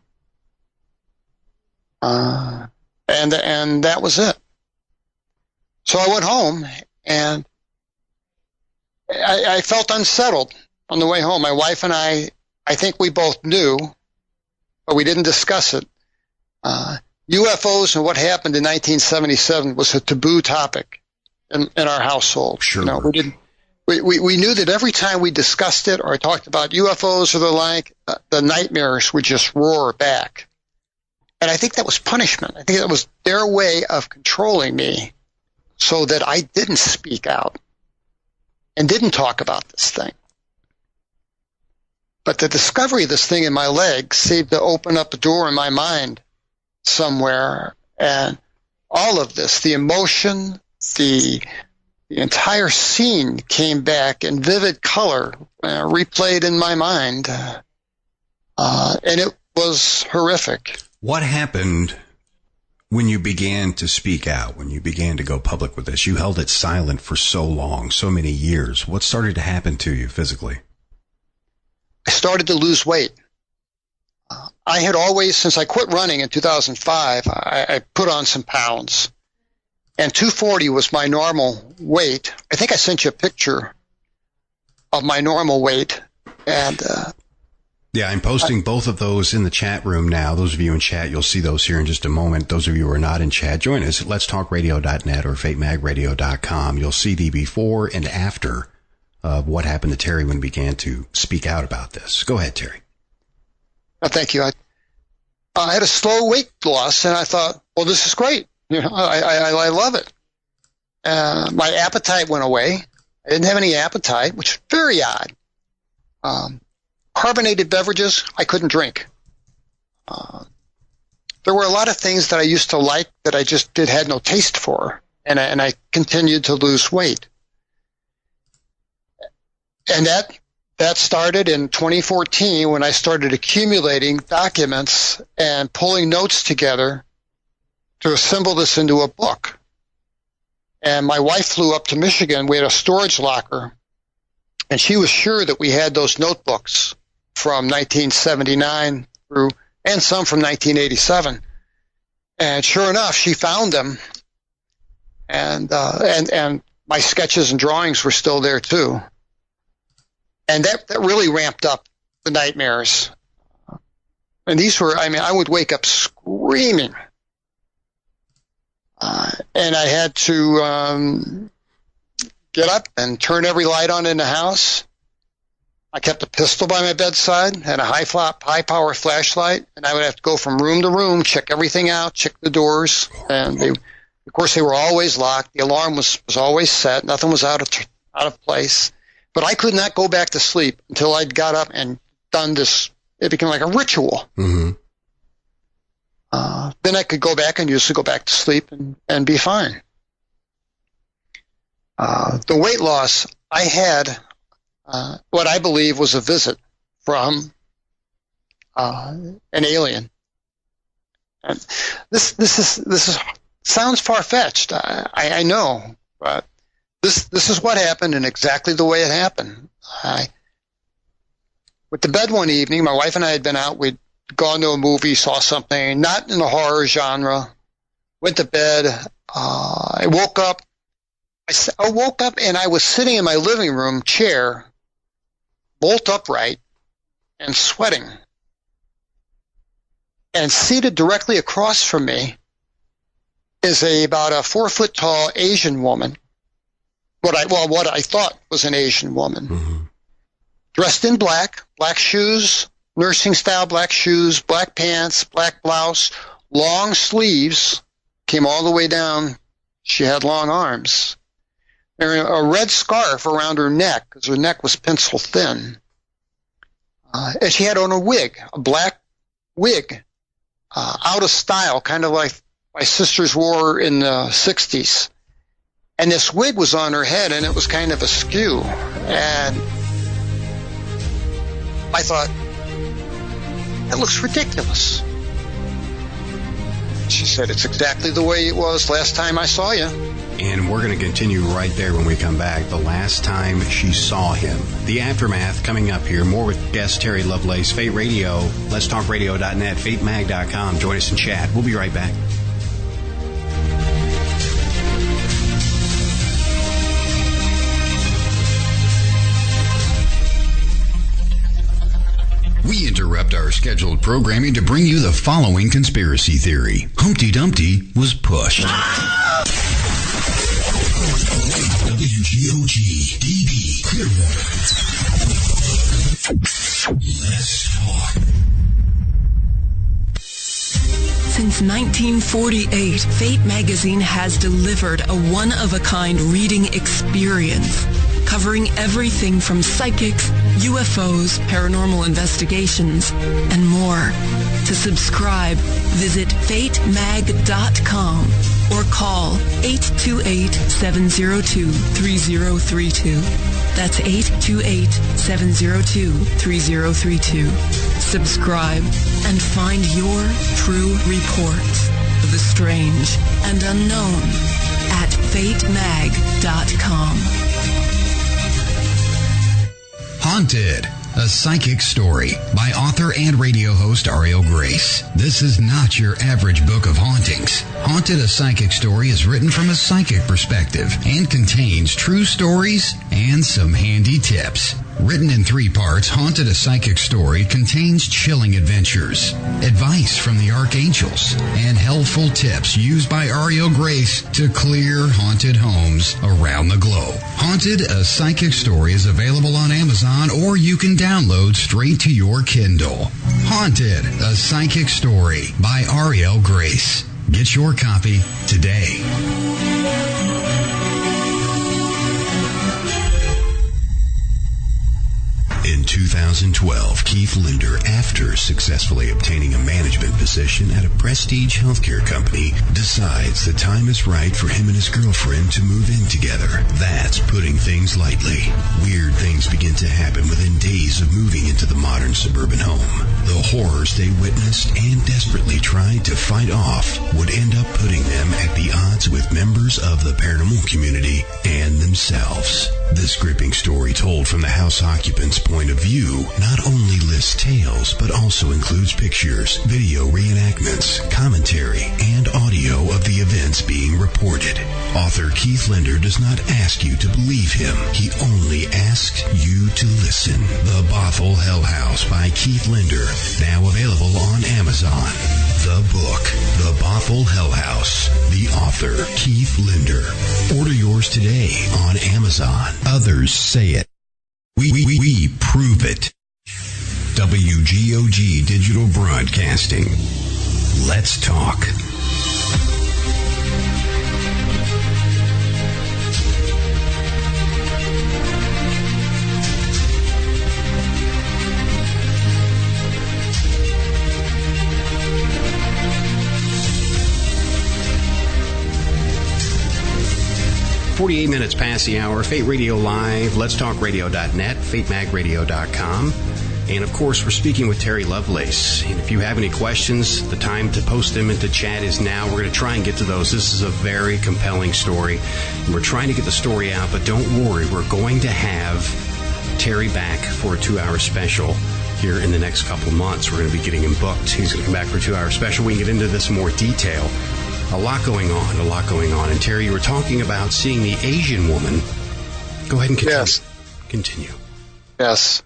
And that was it. So I went home, and I felt unsettled on the way home. My wife and I think we both knew, but we didn't discuss it. UFOs and what happened in 1977 was a taboo topic in our household.
Sure.
You know, we knew that every time we discussed it or talked about UFOs or the like, the nightmares would just roar back. And I think that was punishment. I think that was their way of controlling me so that I didn't speak out and didn't talk about this thing. But the discovery of this thing in my leg seemed to open up a door in my mind somewhere, and all of this, the emotion, the entire scene came back in vivid color, replayed in my mind, and it was horrific.
What happened when you began to speak out, when you began to go public with this? You held it silent for so long, so many years. What started to happen to you physically?
I started to lose weight. I had always, since I quit running in 2005, I put on some pounds. And 240 was my normal weight. I think I sent you a picture of my normal weight. And
yeah, I'm posting both of those in the chat room now. Those of you in chat, you'll see those here in just a moment. Those of you who are not in chat, join us at letstalkradio.net or fatemagradio.com. You'll see the before and after of what happened to Terry when he began to speak out about this. Go ahead, Terry.
Thank you. I had a slow weight loss, and I thought, well, this is great. You know, I love it. My appetite went away. I didn't have any appetite, which is very odd. Carbonated beverages, I couldn't drink. There were a lot of things that I used to like that I just had no taste for, and I continued to lose weight. And that started in 2014 when I started accumulating documents and pulling notes together to assemble this into a book. And my wife flew up to Michigan. We had a storage locker, and she was sure that we had those notebooks from 1979 through, and some from 1987. And sure enough, she found them, and my sketches and drawings were still there too. And that really ramped up the nightmares. And these were, I would wake up screaming. And I had to get up and turn every light on in the house. I kept a pistol by my bedside, had a high-power flashlight, and I would have to go from room to room, check everything out, check the doors. And of course, they were always locked. The alarm was always set. Nothing was out of place. But I could not go back to sleep until I'd got up and done this. It became like a ritual. Mm-hmm. Then I could go back and usually go back to sleep and be fine. The weight loss, I had what I believe was a visit from an alien. And this is sounds far-fetched. I know, but This is what happened and exactly the way it happened. I went to bed one evening. My wife and I had been out. We'd gone to a movie, saw something, not in the horror genre. Went to bed. I woke up. I woke up and I was sitting in my living room chair, bolt upright, and sweating. And seated directly across from me is about a 4-foot-tall Asian woman. What I thought was an Asian woman, mm-hmm. Dressed in black shoes, nursing-style black shoes, black pants, black blouse, long sleeves, came all the way down. She had long arms. And a red scarf around her neck, because her neck was pencil thin. And she had on a wig, a black wig, out of style, kind of like my sisters wore in the 60s. And this wig was on her head, and it was kind of askew. And I thought, that looks ridiculous. She said, it's exactly the way it was last time I saw you.
And we're going to continue right there when we come back. The last time she saw him. The aftermath coming up here. More with guest Terry Lovelace. Fate Radio, letstalkradio.net, fatemag.com. Join us in chat. We'll be right back.
We interrupt our scheduled programming to bring you the following conspiracy theory. Humpty Dumpty was pushed. WGOG DB Clearwater. Let's talk.
Since 1948, Fate magazine has delivered a one-of-a-kind reading experience covering everything from psychics, UFOs, paranormal investigations, and more. To subscribe, visit fatemag.com or call 828-702-3032. That's 828-702-3032. Subscribe and find your true reports of the strange and unknown at fatemag.com.
Haunted, a psychic story by author and radio host Ariel Grace. This is not your average book of hauntings. Haunted, a psychic story is written from a psychic perspective and contains true stories and some handy tips. Written in 3 parts, Haunted, a Psychic Story contains chilling adventures, advice from the archangels, and helpful tips used by Ariel Grace to clear haunted homes around the globe. Haunted, a Psychic Story is available on Amazon, or you can download straight to your Kindle. Haunted, a Psychic Story by Ariel Grace. Get your copy today. In 2012, Keith Linder, after successfully obtaining a management position at a prestige healthcare company, decides the time is right for him and his girlfriend to move in together. That's putting things lightly. Weird things begin to happen within days of moving into the modern suburban home. The horrors they witnessed and desperately tried to fight off would end up putting them at the odds with members of the paranormal community and themselves. This gripping story, told from the house occupant's point of view, not only lists tales, but also includes pictures, video reenactments, commentary, and audio of the events being reported. Author Keith Linder does not ask you to believe him. He only asks you to listen. The Bothell Hell House by Keith Linder, now available on Amazon. The book, The Bothell Hell House. The author, Keith Linder. Order yours today on Amazon. Others say it. We prove it. WGOG Digital Broadcasting. Let's talk.
.48 minutes past the hour. Fate Radio Live, letstalkradio.net, fatemagradio.com. And, of course, we're speaking with Terry Lovelace. And if you have any questions, the time to post them into chat is now. We're going to try and get to those. This is a very compelling story. And we're trying to get the story out, but don't worry. We're going to have Terry back for a 2-hour special here in the next couple of months. We're going to be getting him booked. He's going to come back for a 2-hour special. We can get into this in more detail. A lot going on. And Terry, you were talking about seeing the Asian woman. Go ahead and continue.
Yes.
Continue.
Yes.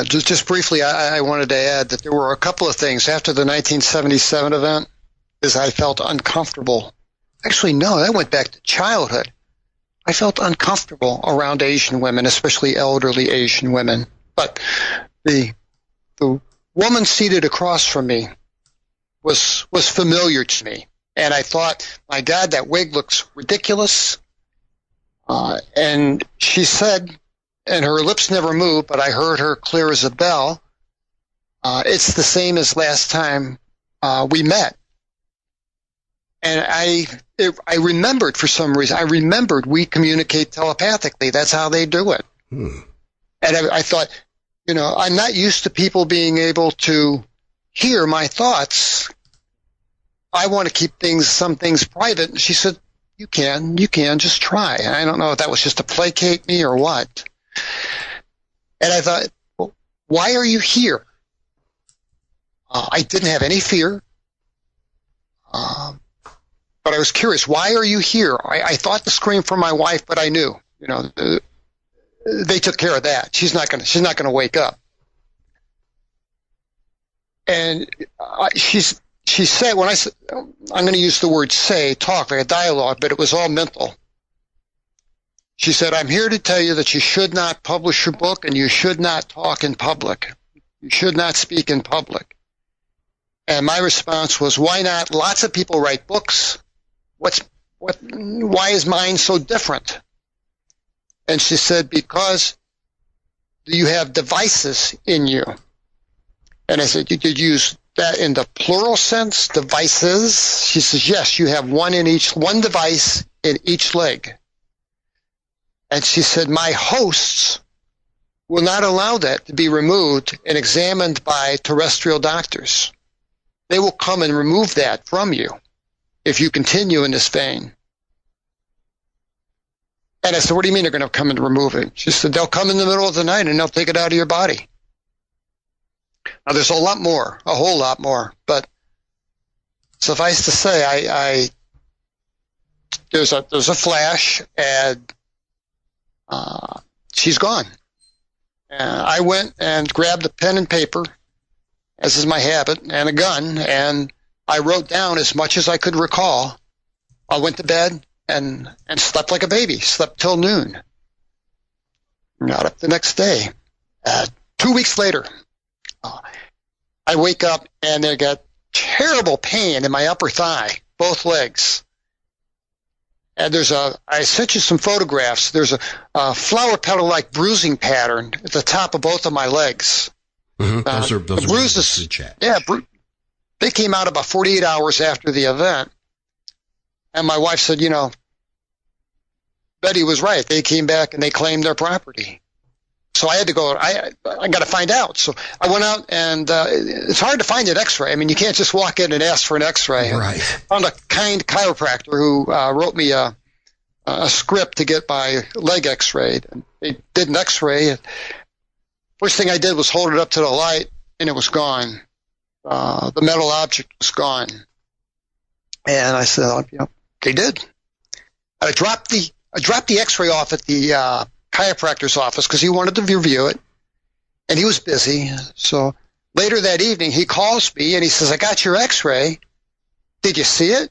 Just briefly, I wanted to add that there were a couple of things after the 1977 event is I felt uncomfortable. Actually, no, that went back to childhood. I felt uncomfortable around Asian women, especially elderly Asian women. But the woman seated across from me was familiar to me. And I thought, my God, that wig looks ridiculous. And she said, and her lips never moved, but I heard her clear as a bell. It's the same as last time we met. And I remembered for some reason. I remembered we communicate telepathically. That's how they do it. And I thought, I'm not used to people being able to hear my thoughts. I want to keep some things private. And she said, you can, just try. And I don't know if that was just to placate me or what. And I thought, well, why are you here? I didn't have any fear. But I was curious, why are you here? I thought to scream for my wife, but I knew, they took care of that. She's not gonna wake up. And she said, when I'm going to use the word talk like a dialogue, but it was all mental. She said, I'm here to tell you that you should not publish your book and you should not talk in public. You should not speak in public. And my response was, why not? Lots of people write books. Why is mine so different? And she said, because you have devices in you. And I said, you could use that in the plural sense, devices? She says, yes, you have one device in each leg. And she said, my hosts will not allow that to be removed and examined by terrestrial doctors. They will come and remove that from you if you continue in this vein. And I said, what do you mean they're going to come and remove it? She said, they'll come in the middle of the night and they'll take it out of your body. Now, there's a whole lot more, but suffice to say, there's a flash, and she's gone. And I went and grabbed a pen and paper, as is my habit, and a gun, and I wrote down as much as I could recall. I went to bed and slept like a baby, slept till noon. Got up the next day. 2 weeks later, I wake up and I got terrible pain in my upper thigh, both legs. And I sent you some photographs. There's a flower petal-like bruising pattern at the top of both of my legs.
Mm-hmm. Those are
bruises. Yeah, they came out about 48 hours after the event. And my wife said, Betty was right. They came back and they claimed their property. So I had to go, I got to find out. So I went out, and it's hard to find an x-ray. I mean, you can't just walk in and ask for an x-ray.
Right.
I found a kind chiropractor who wrote me a script to get my leg x-rayed. And they did an x-ray. First thing I did was hold it up to the light, and it was gone. The metal object was gone. And I said, they did. I dropped the x-ray off at the chiropractor's office because he wanted to review it, and he was busy. So later that evening, he calls me and he says, I got your x-ray. Did you see it?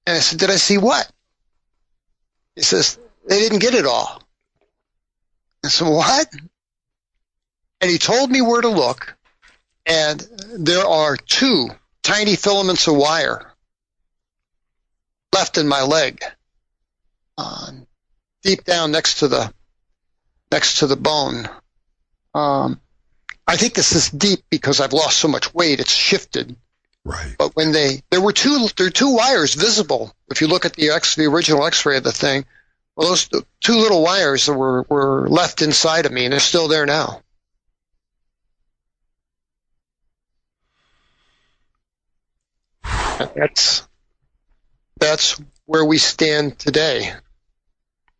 And I said, did I see what? He says, they didn't get it all. I said, what? And he told me where to look, and there are 2 tiny filaments of wire left in my leg, deep down next to the bone. I think this is deep because I've lost so much weight; it's shifted.
Right.
But when there were 2 wires visible. If you look at the original X-ray of the thing, well, those 2 little wires were left inside of me, and they're still there now. That's where we stand today.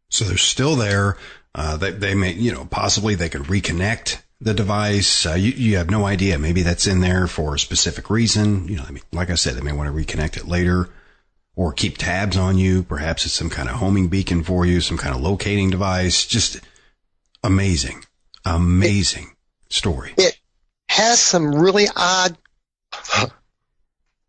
So they're still there. They may, possibly they could reconnect the device. You have no idea. Maybe that's in there for a specific reason. Like I said, they may want to reconnect it later or keep tabs on you. Perhaps it's some kind of homing beacon for you, some kind of locating device. Just amazing story. It
has some really odd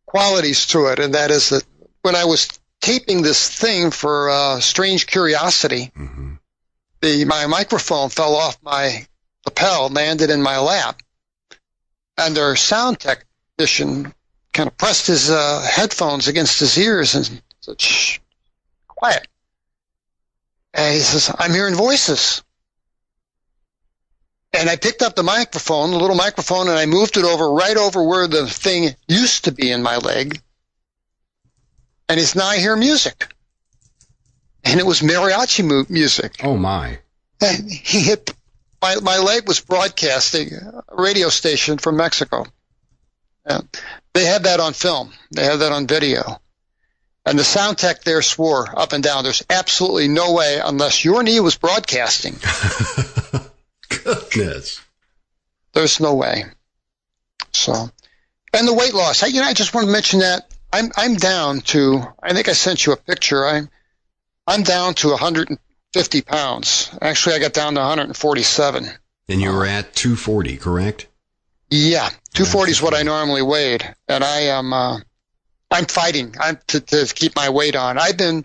qualities to it, and that is that when I was taping this thing for Strange Curiosity,
mm-hmm.
My microphone fell off my lapel, landed in my lap, and their sound technician kind of pressed his headphones against his ears and said, shh, quiet. And he says, I'm hearing voices. And I picked up the microphone, the little microphone, and I moved it right over where the thing used to be in my leg. And it's now I hear music. And it was mariachi music.
Oh, my.
And he hit, my leg was broadcasting a radio station from Mexico. And they had that on film. They had that on video. And the sound tech there swore up and down, there's absolutely no way unless your knee was broadcasting.
Goodness.
There's no way. So, and the weight loss. I just want to mention that I'm down to, I think I sent you a picture. I'm down to 150 pounds. Actually, I got down to 147.
And you were at 240, correct?
Yeah, 240 is what I normally weighed, and I am. I'm fighting. To keep my weight on. I've been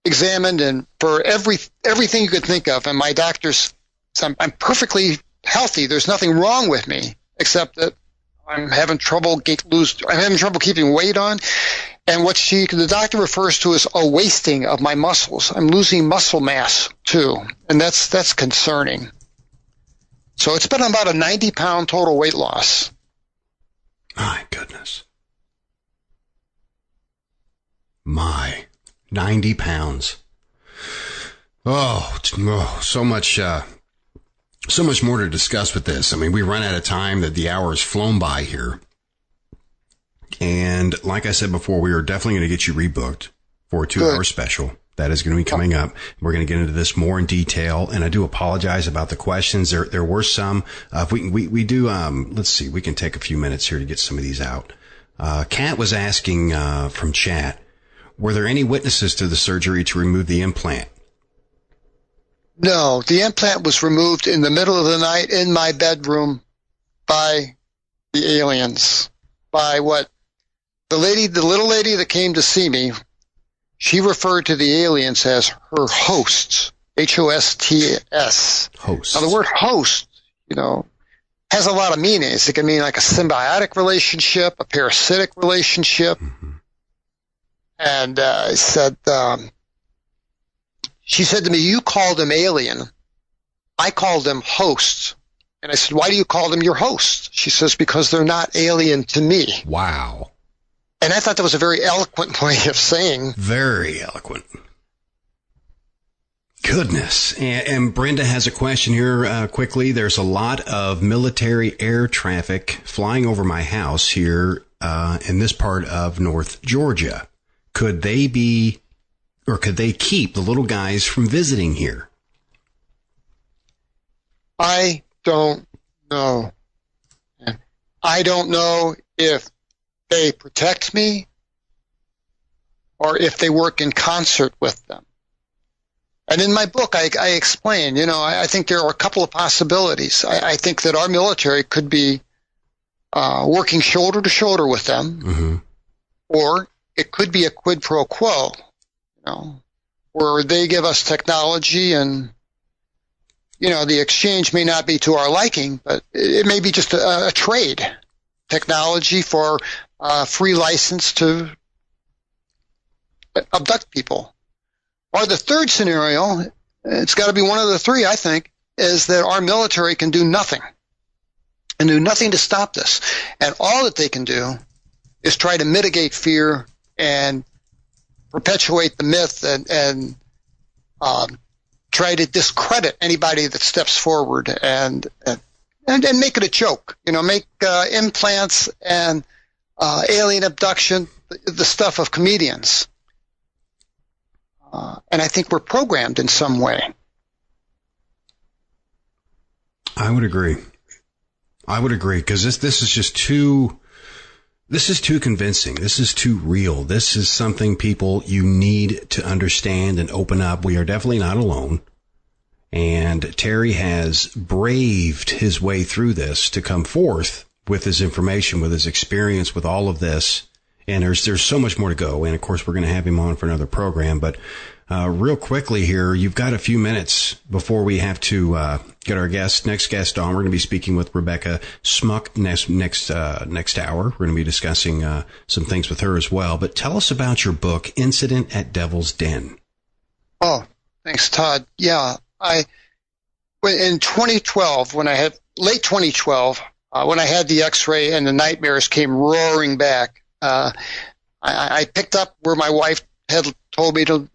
examined and for everything you could think of, and my doctors. I'm perfectly healthy. There's nothing wrong with me, except that I'm having trouble keeping weight on, and what the doctor refers to as a wasting of my muscles. I'm losing muscle mass too, and that's concerning. So it's been about a 90-pound total weight loss.
My goodness. My 90 pounds. Oh, so much more to discuss with this. I mean, we run out of time. That the hour has flown by here. And like I said before, we are definitely going to get you rebooked for a 2-hour special. That is going to be coming up. We're going to get into this more in detail. And I do apologize about the questions. There were some. If we do, let's see, we can take a few minutes here to get some of these out. Kat was asking, from chat, were there any witnesses to the surgery to remove the implant?
No, the implant was removed in the middle of the night in my bedroom by the aliens. By what? The little lady that came to see me, she referred to the aliens as her hosts. H-O-S-T-S.
Hosts.
Now, the word host, has a lot of meanings. It can mean like a symbiotic relationship, a parasitic relationship. Mm-hmm. And she said to me, you called them alien. I called them hosts. And I said, why do you call them your hosts? She says, because they're not alien to me.
Wow.
And I thought that was a very eloquent way of saying.
Very eloquent. Goodness. And Brenda has a question here quickly. There's a lot of military air traffic flying over my house here in this part of North Georgia. Could they keep the little guys from visiting here?
I don't know. I don't know if they protect me or if they work in concert with them. And in my book, I explain, I think there are a couple of possibilities. I think that our military could be working shoulder to shoulder with them, mm-hmm. or it could be a quid pro quo, where they give us technology and, the exchange may not be to our liking, but it may be just a trade. Technology for free license to abduct people. Or the third scenario, it's got to be one of the three, I think, is that our military can do nothing and do nothing to stop this. And all that they can do is try to mitigate fear and perpetuate the myth and try to discredit anybody that steps forward and make it a joke. Make implants and alien abduction the stuff of comedians. And I think we're programmed in some way.
I would agree because this is just too. This is too convincing. This is too real. This is something people you need to understand and open up. We are definitely not alone. And Terry has braved his way through this to come forth with his information, with his experience, with all of this. And there's so much more to go. And of course, we're going to have him on for another program. But real quickly here, you've got a few minutes before we have to get our next guest on. We're going to be speaking with Rebecca Smuk next hour. We're going to be discussing some things with her as well. But tell us about your book, Incident at Devil's Den.
Oh, thanks, Todd. Yeah, in 2012, late 2012, when I had the X-ray and the nightmares came roaring back, I picked up where my wife had told me to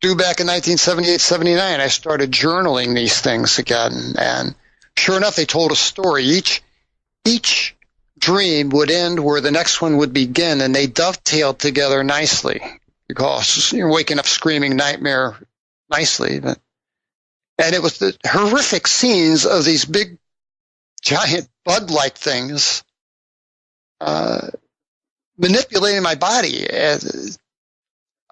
do back in 1978, 79. I started journaling these things again, and sure enough, they told a story. Each dream would end where the next one would begin, and they dovetailed together nicely. Because you're waking up screaming nightmare nicely, and it was the horrific scenes of these big, giant bug-like things manipulating my body,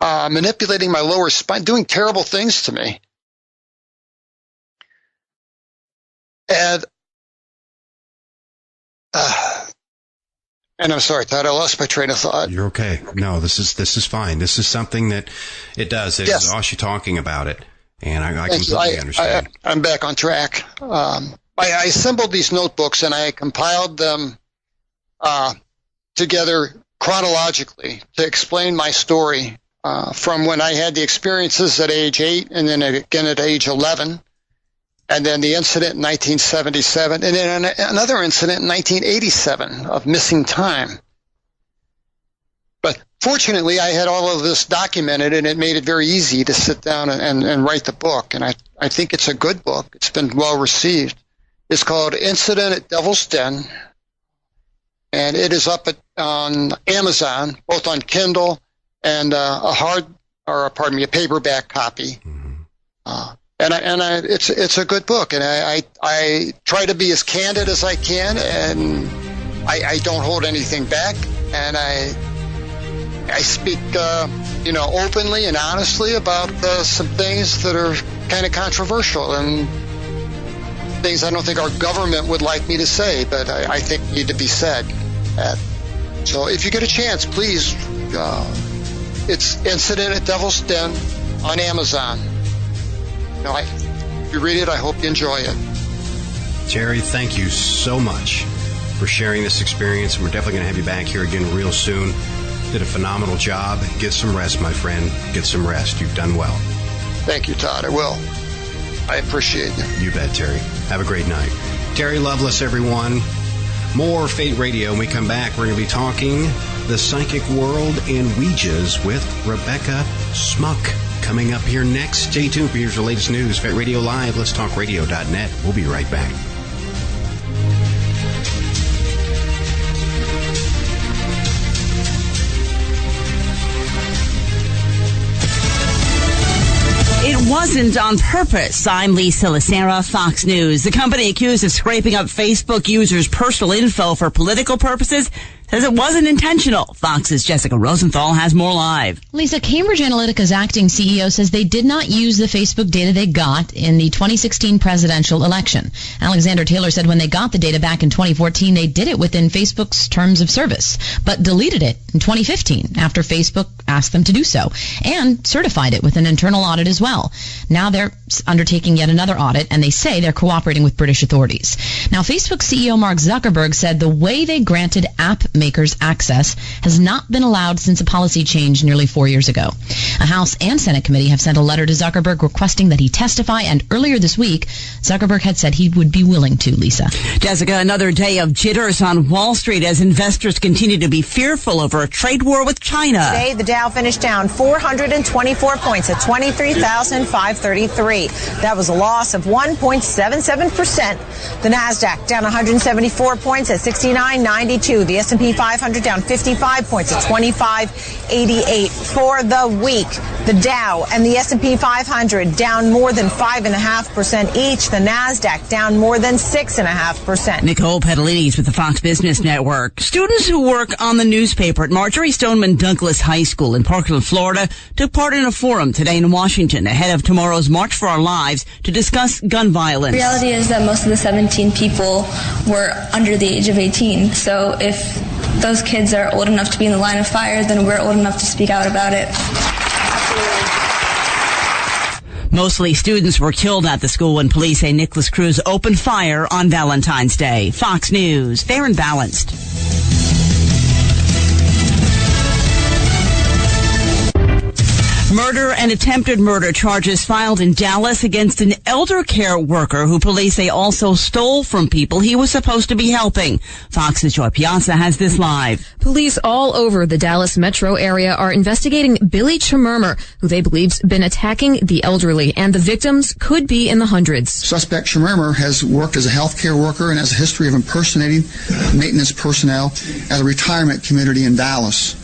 manipulating my lower spine, doing terrible things to me. And I'm sorry, Todd, I lost my train of thought.
You're okay. No, this is fine. This is something that it does. It exhausts you talking about it, and I completely understand.
I'm back on track. I assembled these notebooks and I compiled them together chronologically to explain my story from when I had the experiences at age 8 and then again at age 11. And then the incident in 1977, and then another incident in 1987 of missing time. But fortunately, I had all of this documented, and it made it very easy to sit down and write the book. And I think it's a good book. It's been well received. It's called Incident at Devil's Den, and it is up on Amazon, both on Kindle and a paperback copy. It's a good book, and I try to be as candid as I can, and I don't hold anything back, and I speak openly and honestly about some things that are kind of controversial and things I don't think our government would like me to say, but I think need to be said. So if you get a chance, please, it's Incident at Devil's Den on Amazon. If you read it, I hope you enjoy it.
Terry, thank you so much for sharing this experience, and we're definitely going to have you back here again real soon. Did a phenomenal job. Get some rest, my friend. Get some rest. You've done well.
Thank you, Todd. I will. I appreciate you.
You bet, Terry. Have a great night. Terry Lovelace, everyone. More Fate Radio. When we come back, we're going to be talking the psychic world and Ouijas with Rebecca Smuk. Coming up here next. Stay tuned for here's the latest news. Fate Radio Live. Let's talk radio.net. We'll be right back.
It wasn't on purpose. I'm Lisa Lacera, Fox News. The company accused of scraping up Facebook users' personal info for political purposes says it wasn't intentional. Fox's Jessica Rosenthal has more live.
Lisa, Cambridge Analytica's acting CEO says they did not use the Facebook data they got in the 2016 presidential election. Alexander Taylor said when they got the data back in 2014, they did it within Facebook's terms of service, but deleted it in 2015 after Facebook asked them to do so, and certified it with an internal audit as well. Now they're undertaking yet another audit, and they say they're cooperating with British authorities. Now, Facebook CEO Mark Zuckerberg said the way they granted app makers access has not been allowed since a policy change nearly 4 years ago. A House and Senate committee have sent a letter to Zuckerberg requesting that he testify, and earlier this week, Zuckerberg had said he would be willing to, Lisa.
Jessica, another day of jitters on Wall Street as investors continue to be fearful over a trade war with China.
Today, the Dow finished down 424 points at 23,533. That was a loss of 1.77%. The Nasdaq down 174 points at 69.92. The S&P 500 down 55 points at 25.88. For the week, the Dow and the S&P 500 down more than 5.5% each. The Nasdaq down more than 6.5%.
Nicole Pedalini's with the Fox Business Network. Students who work on the newspaper at Marjorie Stoneman Douglas High School in Parkland, Florida, took part in a forum today in Washington ahead of tomorrow's March for Our Lives to discuss gun violence.
The reality is that most of the 17 people were under the age of 18. So if those kids are old enough to be in the line of fire, then we're old enough to speak out about it.
Mostly students were killed at the school when police say Nicholas Cruz opened fire on Valentine's Day. Fox News, fair and balanced. Murder and attempted murder charges filed in Dallas against an elder care worker who police say also stole from people he was supposed to be helping. Fox's Joy Piazza has this live.
Police all over the Dallas metro area are investigating Billy Chimurmer, who they believe's been attacking the elderly, and the victims could be in the hundreds.
Suspect Chimurmer has worked as a healthcare worker and has a history of impersonating maintenance personnel at a retirement community in Dallas.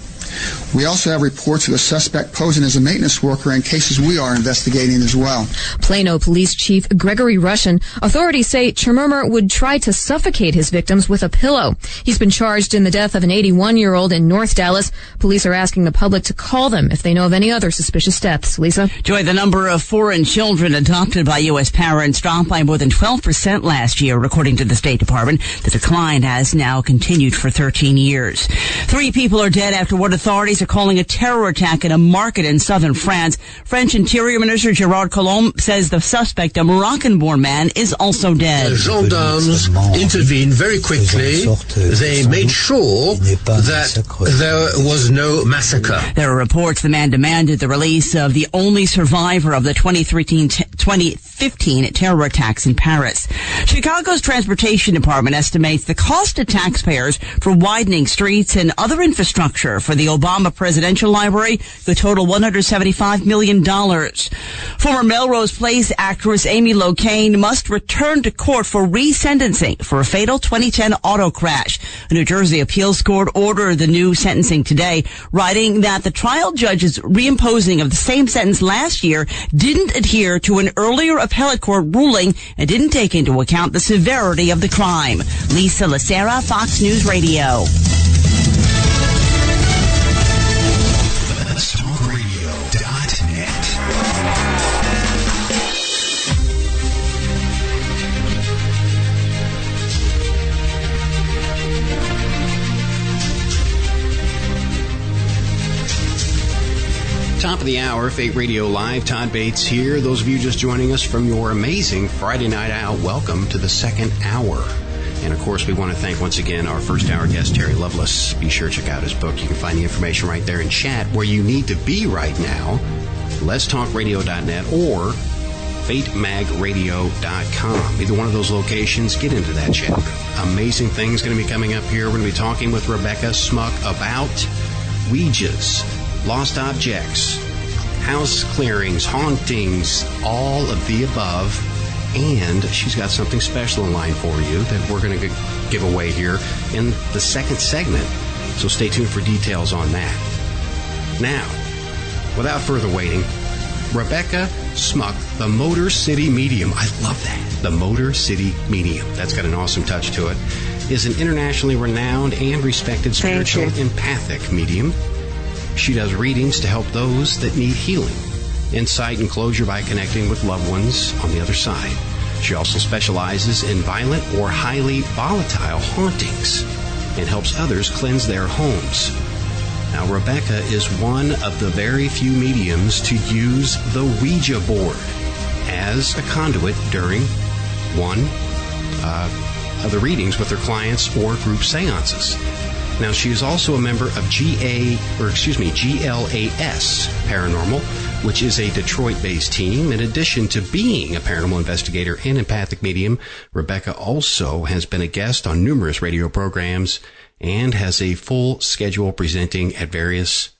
We also have reports of the suspect posing as a maintenance worker in cases we are investigating as well.
Plano Police Chief Gregory Russian. Authorities say Chimurmer would try to suffocate his victims with a pillow. He's been charged in the death of an 81-year-old in North Dallas. Police are asking the public to call them if they know of any other suspicious deaths. Lisa?
Joy, the number of foreign children adopted by U.S. parents dropped by more than 12% last year, according to the State Department. The decline has now continued for 13 years. 3 people are dead after what authorities are calling a terror attack at a market in southern France. French Interior Minister Gérard Collomb says the suspect, a Moroccan-born man, is also dead.
Gendarmes intervened very quickly. They made sure that there was no massacre.
There are reports the man demanded the release of the only survivor of the 2015 terror attacks in Paris. Chicago's Transportation Department estimates the cost to taxpayers for widening streets and other infrastructure for the Obama Presidential Library could total $175 million. Former Melrose Place actress Amy Locane must return to court for resentencing for a fatal 2010 auto crash. A New Jersey appeals court ordered the new sentencing today, writing that the trial judge's reimposing of the same sentence last year didn't adhere to an earlier appellate court ruling and didn't take into account the severity of the crime. Lisa Lacera, Fox News Radio.
Top of the hour, Fate Radio Live. Todd Bates here. Those of you just joining us from your amazing Friday night out, welcome to the second hour. And, of course, we want to thank once again our first hour guest, Terry Lovelace. Be sure to check out his book. You can find the information right there in chat where you need to be right now. letstalkradio.net or fatemagradio.com. Either one of those locations, get into that chat. Amazing things going to be coming up here. We're going to be talking with Rebecca Smuk about Ouijas, lost objects, house clearings, hauntings, all of the above. And she's got something special in line for you that we're going to give away here in the second segment. So stay tuned for details on that. Now, without further waiting, Rebecca Smuk, the Motor City Medium. I love that. The Motor City Medium. That's got an awesome touch to it. Is an internationally renowned and respected spiritual empathic medium. She does readings to help those that need healing, insight, and closure by connecting with loved ones on the other side. She also specializes in violent or highly volatile hauntings and helps others cleanse their homes. Now, Rebecca is one of the very few mediums to use the Ouija board as a conduit during one of the readings with her clients or group seances. Now, she is also a member of GLAS Paranormal, which is a Detroit-based team. In addition to being a paranormal investigator and empathic medium, Rebecca also has been a guest on numerous radio programs and has a full schedule presenting at various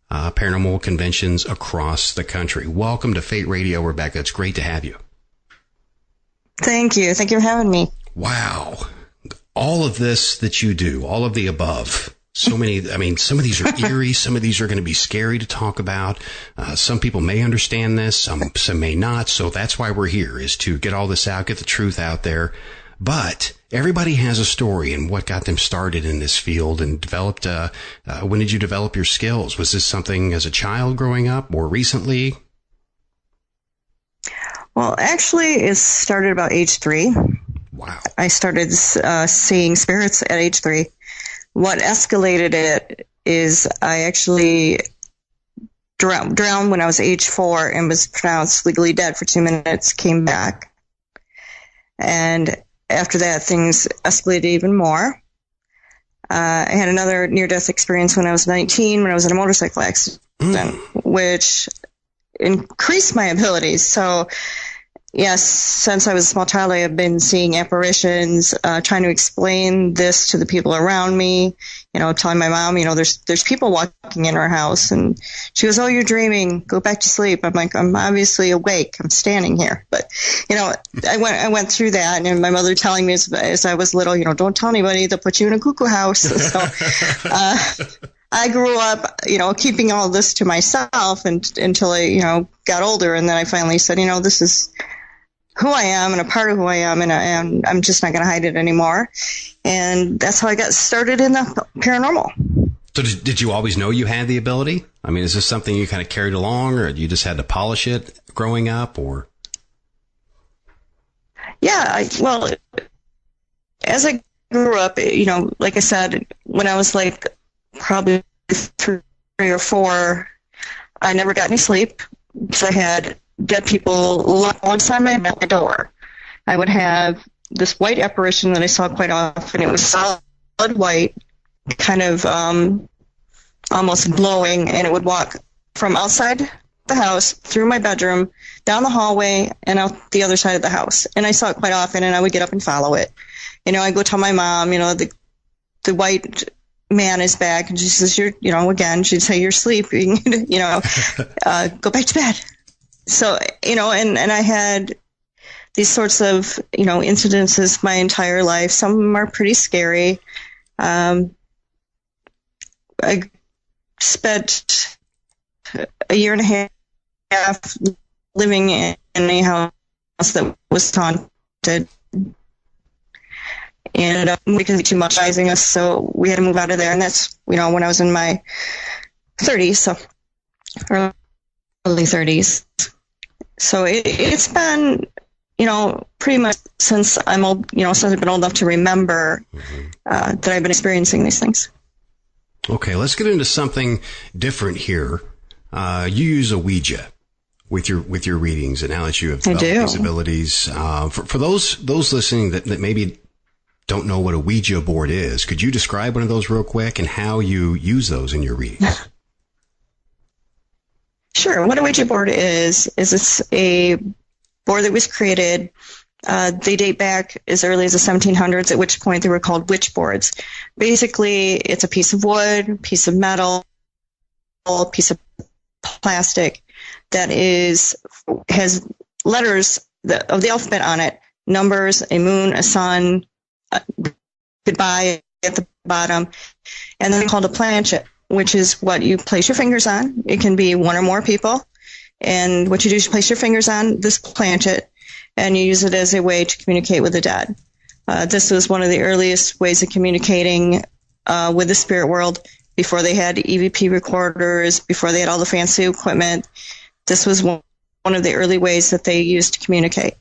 paranormal conventions across the country. Welcome to Fate Radio, Rebecca. It's great to have you.
Thank you. Thank you for having me.
Wow. All of this that you do, all of the above, so many, I mean, some of these are eerie, some of these are going to be scary to talk about. Some people may understand this, some may not. So that's why we're here, is to get all this out, get the truth out there. But everybody has a story and what got them started in this field and developed, when did you develop your skills? Was this something as a child growing up or recently?
Well, actually, it started about age 3.
Wow.
I started seeing spirits at age 3. What escalated it is I actually drowned when I was age 4 and was pronounced legally dead for 2 minutes, came back. And after that, things escalated even more. I had another near-death experience when I was 19, when I was in a motorcycle accident, which increase my abilities. So, yes, since I was a small child, I have been seeing apparitions, trying to explain this to the people around me, telling my mom, there's people walking in our house. And she goes, "Oh, you're dreaming. Go back to sleep." I'm like, "I'm obviously awake. I'm standing here." But, I went through that, and my mother telling me as I was little, "Don't tell anybody, they'll put you in a cuckoo house." So, I grew up, keeping all this to myself until I, got older. And then I finally said, this is who I am and a part of who I am, and I'm just not going to hide it anymore. And that's how I got started in the paranormal.
So did you always know you had the ability? I mean, is this something you kind of carried along, or you just had to polish it growing up, or?
Yeah, well, as I grew up, like I said, when I was like probably 3 or 4, I never got any sleep because I had dead people locked alongside my door. I would have this white apparition that I saw quite often. It was solid white, kind of almost glowing, and it would walk from outside the house, through my bedroom, down the hallway, and out the other side of the house. And I saw it quite often, and I would get up and follow it. I go tell my mom, the white man is back, and she says, again, she'd say, "You're sleeping, go back to bed." So, and I had these sorts of, incidences my entire life. Some of them are pretty scary. I spent a year and a half living in a house that was haunted. And because of too much rising us, so we had to move out of there. And that's, when I was in my 30s, so early 30s. So it's been, pretty much since I'm old, since I've been old enough to remember that I've been experiencing these things.
Okay, let's get into something different here. You use a Ouija with your readings, and now that you have developed these abilities, for those listening that maybe don't know what a Ouija board is, could you describe one of those real quick and how you use those in your readings?
Sure. What a Ouija board is it's a board that was created. They date back as early as the 1700s, at which point they were called witch boards. Basically, it's a piece of wood, piece of metal, piece of plastic that has letters of the alphabet on it, numbers, a moon, a sun, goodbye at the bottom, and then called a planchet, which is what you place your fingers on. It can be one or more people, and what you do is you place your fingers on this planchet, and you use it as a way to communicate with the dead. This was one of the earliest ways of communicating with the spirit world before they had EVP recorders, before they had all the fancy equipment. This was one of the early ways that they used to communicate.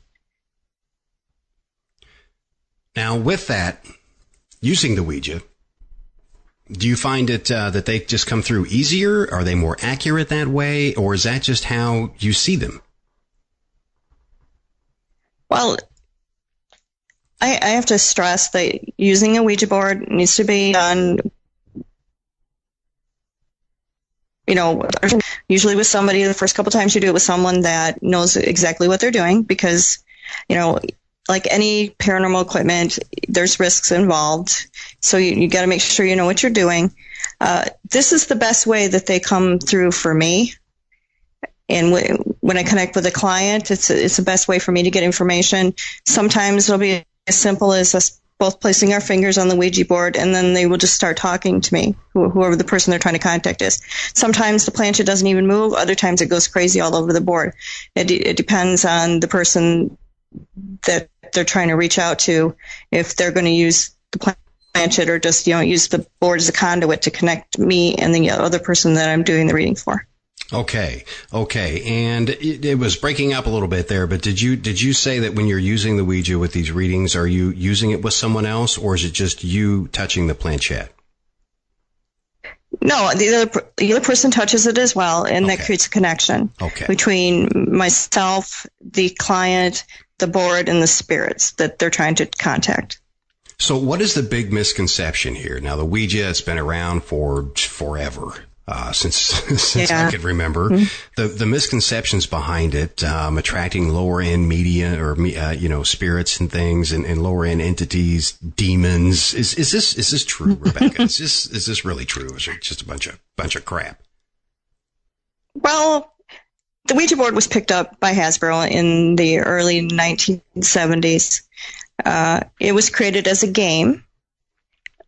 Now, with that, using the Ouija, do you find it that they just come through easier? Are they more accurate that way? Or is that just how you see them?
Well, I have to stress that using a Ouija board needs to be done, usually with somebody. The first couple times you do it with someone that knows exactly what they're doing, because, like any paranormal equipment, there's risks involved. So you got to make sure you know what you're doing. This is the best way that they come through for me. And when I connect with a client, it's the best way for me to get information. Sometimes it'll be as simple as us both placing our fingers on the Ouija board, and then they will just start talking to me, whoever the person they're trying to contact is. Sometimes the planchet doesn't even move. Other times it goes crazy all over the board. It depends on the person that they're trying to reach out to, if they're going to use the planchet or just, use the board as a conduit to connect me and the other person that I'm doing the reading for.
Okay. And it was breaking up a little bit there, but did you say that when you're using the Ouija with these readings, are you using it with someone else, or is it just you touching the planchette?
No, the other person touches it as well, and that creates a connection between myself, the client, the board, and the spirits that they're trying to contact.
So what is the big misconception here? Now, the Ouija has been around for forever. since I could remember. The misconceptions behind it, attracting lower end media or spirits and things and lower end entities, demons. Is this true, Rebecca? Is this really true? Or is it just a bunch of crap?
Well, the Ouija board was picked up by Hasbro in the early 1970s. It was created as a game.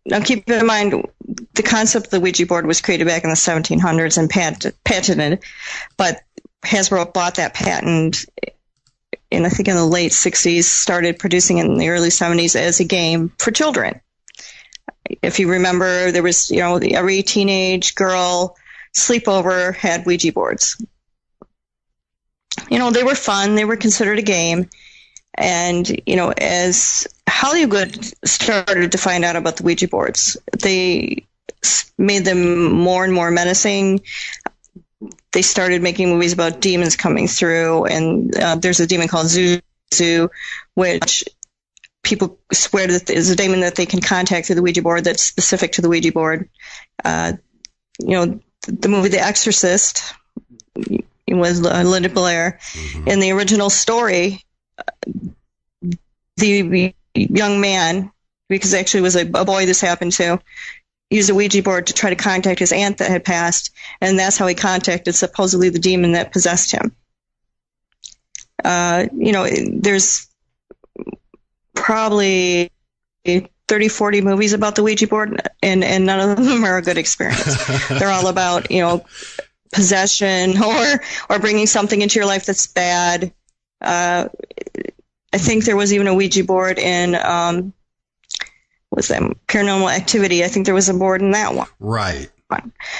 Now, keep in mind, the concept of the Ouija board was created back in the 1700s and patented, but Hasbro bought that patent in the late 60s, started producing it in the early 70s as a game for children. If you remember, there was, every teenage girl sleepover had Ouija boards. They were fun. They were considered a game. And, as Hollywood started to find out about the Ouija boards, they made them more and more menacing. They started making movies about demons coming through. And there's a demon called Zuzu, which people swear that is a demon that they can contact through the Ouija board that's specific to the Ouija board. The movie The Exorcist was Linda Blair. In the original story, the young man, because actually it was a boy this happened to, used a Ouija board to try to contact his aunt that had passed, and that's how he contacted supposedly the demon that possessed him. There's probably 30, 40 movies about the Ouija board, and none of them are a good experience. They're all about, possession or bringing something into your life that's bad. I think there was even a Ouija board in, Paranormal Activity. I think there was a board in that one.
Right.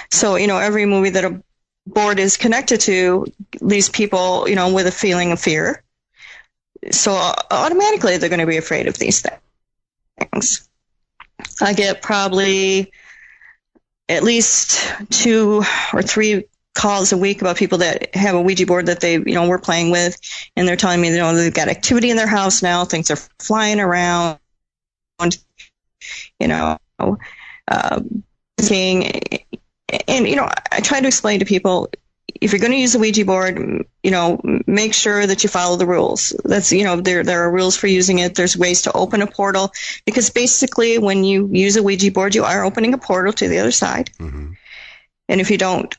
So, every movie that a board is connected to leaves people, with a feeling of fear. So automatically they're going to be afraid of these things. I get probably at least 2 or 3 calls a week about people that have a Ouija board that they, were playing with, and they're telling me, they've got activity in their house now, things are flying around, seeing, and, I try to explain to people, if you're going to use a Ouija board, make sure that you follow the rules. That's, there are rules for using it. There's ways to open a portal, because basically when you use a Ouija board, you are opening a portal to the other side.
Mm-hmm.
And if you don't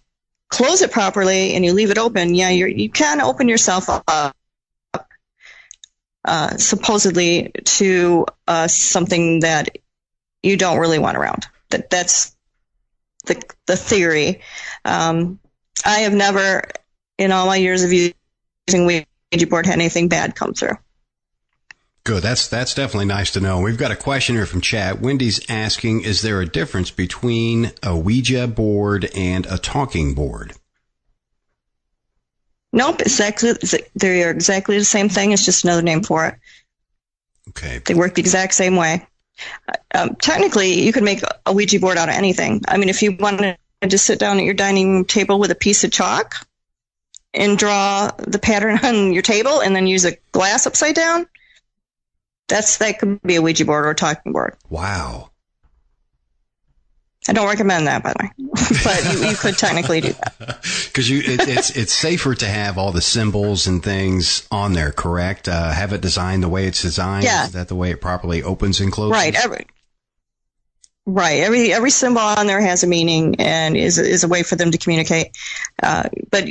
close it properly and you leave it open, you can open yourself up, supposedly to something that you don't really want around. That's the theory. I have never, in all my years of using Ouija board, had anything bad come through.
Good. That's definitely nice to know. We've got a question here from chat. Wendy's asking, is there a difference between a Ouija board and a talking board?
Nope. They're exactly the same thing. It's just another name for it.
Okay.
They work the exact same way. Technically, you could make a Ouija board out of anything. I mean, if you wanted to just sit down at your dining room table with a piece of chalk and draw the pattern on your table and then use a glass upside down, that could be a Ouija board or a talking board.
Wow.
I don't recommend that, by the way, but you could technically do that.
Because it's safer to have all the symbols and things on there, correct? Have it designed the way it's designed.
Yeah.
Is that the way it properly opens and closes?
Right. Every symbol on there has a meaning and is a way for them to communicate. But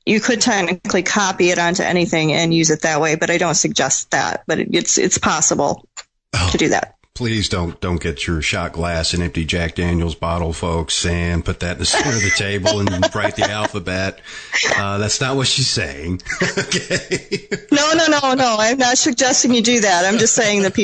you could technically copy it onto anything and use it that way, but I don't suggest that. But it's possible to do that.
Please don't get your shot glass and empty Jack Daniels bottle, folks, and put that in the center of the table and write the alphabet. That's not what she's saying. Okay.
No. I'm not suggesting you do that. I'm just saying that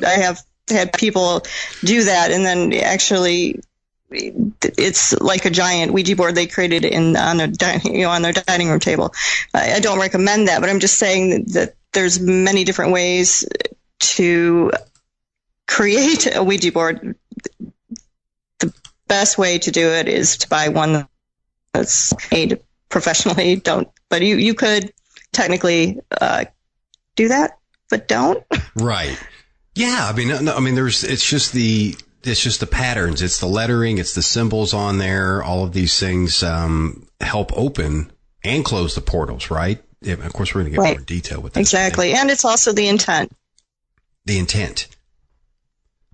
I have had people do that, and then actually it's like a giant Ouija board they created on their dining room table. I don't recommend that, but I'm just saying that there's many different ways to create a Ouija board. The best way to do it is to buy one that's made professionally. But you could technically do that, but don't.
Right. Yeah. I mean, it's just it's just the patterns. It's the lettering. It's the symbols on there. All of these things help open and close the portals, right? Yeah, of course, we're going to get more detail with that.
Exactly. And it's also the intent.
The intent.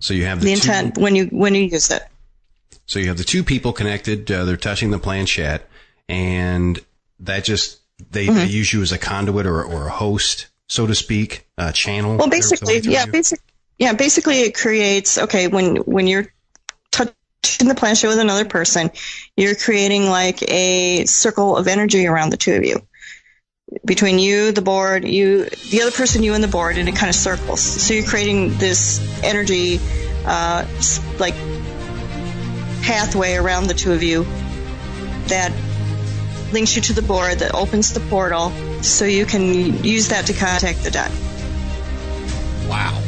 So you have
the intent when you use it.
So you have the two people connected. They're touching the planchette, and that just they use you as a conduit or a host, so to speak, a channel.
Well, basically, basically it creates. Okay, when you're touching the planchette with another person, you're creating like a circle of energy around the two of you. Between you, the board, the other person, you and the board, and it kind of circles. So you're creating this energy, like pathway around the two of you that links you to the board, that opens the portal, so you can use that to contact the dead.
Wow.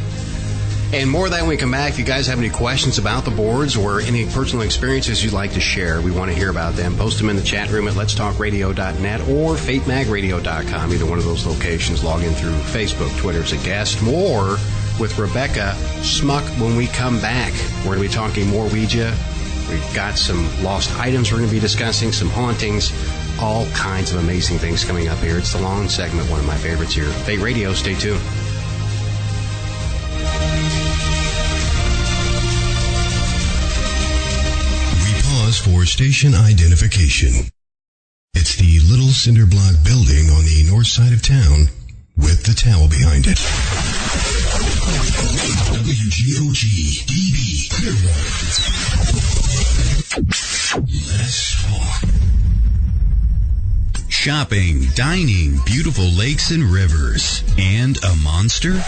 And more of that when we come back. If you guys have any questions about the boards or any personal experiences you'd like to share, we want to hear about them. Post them in the chat room at letstalkradio.net or fatemagradio.com, either one of those locations. Log in through Facebook, Twitter as a guest. More with Rebecca Smuk when we come back. We're going to be talking more Ouija. We've got some lost items we're going to be discussing, some hauntings, all kinds of amazing things coming up here. It's the long segment, one of my favorites here. Fate Radio, stay tuned.
For station identification. It's the little cinder block building on the north side of town with the towel behind it. WGOG DB Clearwater. Let's talk. Shopping, dining, beautiful lakes and rivers, and a monster?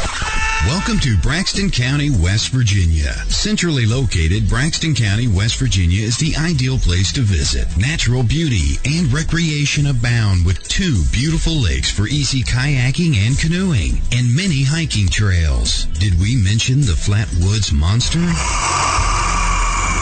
Welcome to Braxton County, West Virginia. Centrally located, Braxton County, West Virginia is the ideal place to visit. Natural beauty and recreation abound with 2 beautiful lakes for easy kayaking and canoeing, and many hiking trails. Did we mention the Flatwoods Monster?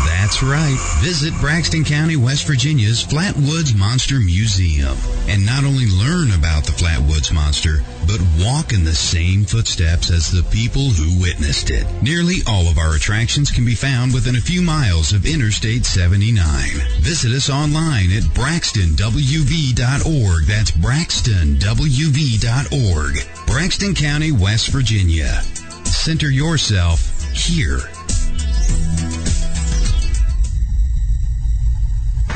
That's right. Visit Braxton County, West Virginia's Flatwoods Monster Museum and not only learn about the Flatwoods Monster, but walk in the same footsteps as the people who witnessed it. Nearly all of our attractions can be found within a few miles of Interstate 79. Visit us online at braxtonwv.org. That's braxtonwv.org. Braxton County, West Virginia. Center yourself here.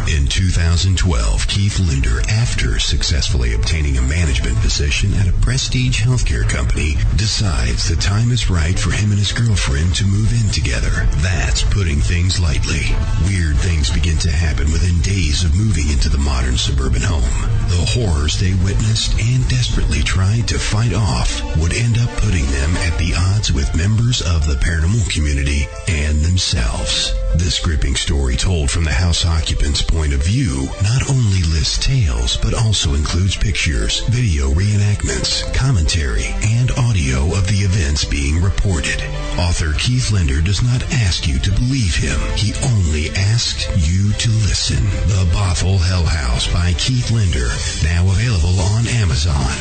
In 2012, Keith Linder, after successfully obtaining a management position at a prestige healthcare company, decides the time is right for him and his girlfriend to move in together. That's putting things lightly. Weird things begin to happen within days of moving into the modern suburban home. The horrors they witnessed and desperately tried to fight off would end up putting them at the odds with members of the paranormal community and themselves. This gripping story, told from the house occupant's point of view, not only lists tales, but also includes pictures, video reenactments, commentary, and audio of the events being reported. Author Keith Linder does not ask you to believe him. He only asks you to listen. The Bothell Hell House by Keith Linder, now available on Amazon.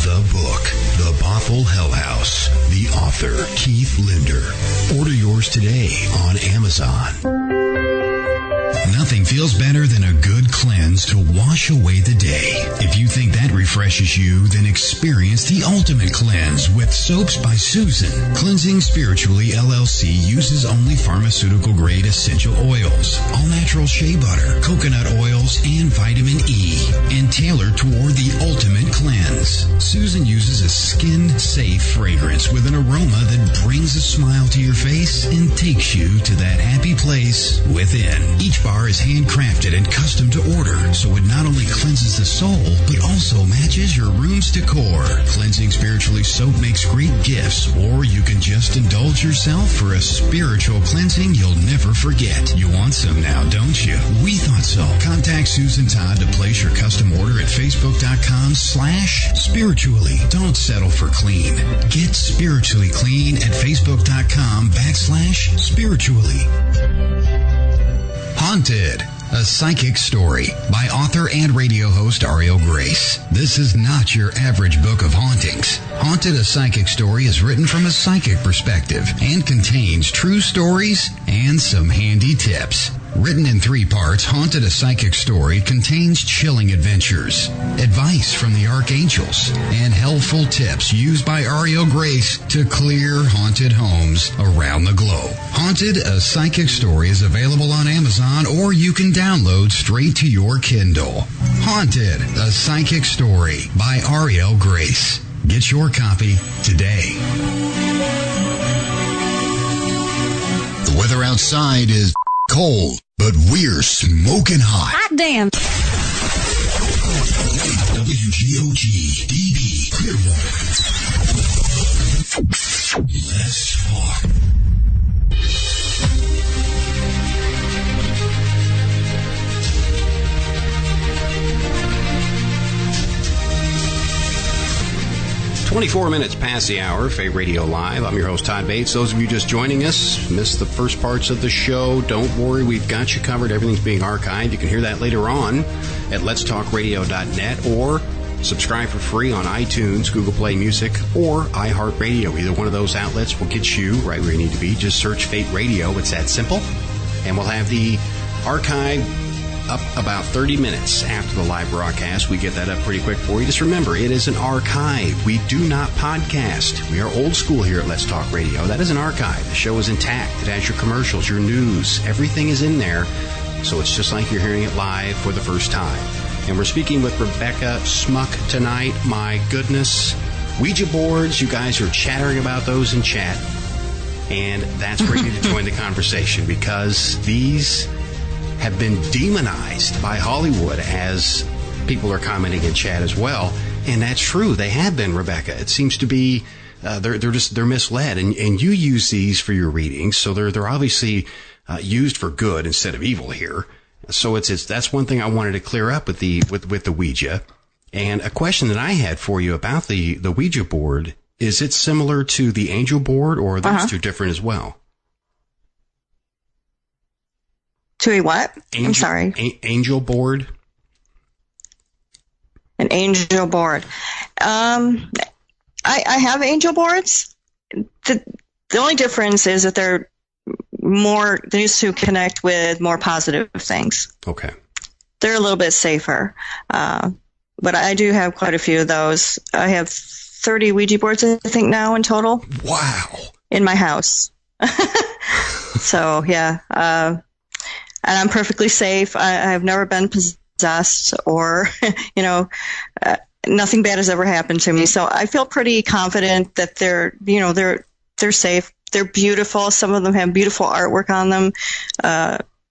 The book, The Bothell Hell House. The author, Keith Linder. Order yours today on Amazon. Nothing feels better than a good cleanse to wash away the day. If you think that refreshes you, then experience the ultimate cleanse with Soaps by Susan. Cleansing Spiritually LLC uses only pharmaceutical-grade essential oils, all-natural shea butter, coconut oils, and vitamin E, and tailored toward the ultimate cleanse. Susan uses a skin-safe fragrance with an aroma that brings a smile to your face and takes you to that happy place within. Each bar is handcrafted and custom to order, so it not only cleanses the soul, but also matches your room's decor. Cleansing Spiritually soap makes great gifts, or you can just indulge yourself for a spiritual cleansing you'll never forget. You want some now, don't you? We thought so. Contact Susan Todd to place your custom order at facebook.com/spiritually. Don't settle for clean. Get spiritually clean at facebook.com/spiritually. Haunted, A Psychic Story by author and radio host Ariel Grace. This is not your average book of hauntings. Haunted: A Psychic Story is written from a psychic perspective and contains true stories and some handy tips. Written in 3 parts, Haunted: A Psychic Story contains chilling adventures, advice from the archangels, and helpful tips used by Ariel Grace to clear haunted homes around the globe. Haunted: A Psychic Story is available on Amazon, or you can download straight to your Kindle. Haunted: A Psychic Story by Ariel Grace. Get your copy today.
The weather outside is cold, but we're smoking hot.
Hot damn.
WGOG DB Clearwater. Let's talk.
"24 minutes past the hour, Fate Radio Live. I'm your host, Todd Bates. Those of you just joining us, missed the first parts of the show, don't worry, we've got you covered. Everything's being archived. You can hear that later on at letstalkradio.net, or subscribe for free on iTunes, Google Play Music, or iHeartRadio. Either one of those outlets will get you right where you need to be. Just search Fate Radio. It's that simple. And we'll have the archive up about 30 minutes after the live broadcast. We get that up pretty quick for you. Just remember, it is an archive. We do not podcast. We are old school here at Let's Talk Radio. That is an archive. The show is intact. It has your commercials, your news. Everything is in there. So it's just like you're hearing it live for the first time. And we're speaking with Rebecca Smuk tonight. My goodness. Ouija boards. You guys are chattering about those in chat. And that's where you need to join the conversation, because these have been demonized by Hollywood, as people are commenting in chat as well. And that's true. They have been, Rebecca. It seems to be they're misled. And you use these for your readings, so they're obviously used for good instead of evil here. So that's one thing I wanted to clear up with the Ouija. And a question that I had for you about the Ouija board: is it similar to the angel board, or are those two different as well?
To a what? I'm sorry.
Angel board.
An angel board. I have angel boards. The only difference is that they're used to connect with more positive things.
Okay.
They're a little bit safer. But I do have quite a few of those. I have 30 Ouija boards, I think, now in total.
Wow.
In my house. So, yeah. And I'm perfectly safe. I have never been possessed, or, nothing bad has ever happened to me. So I feel pretty confident that they're safe. They're beautiful. Some of them have beautiful artwork on them.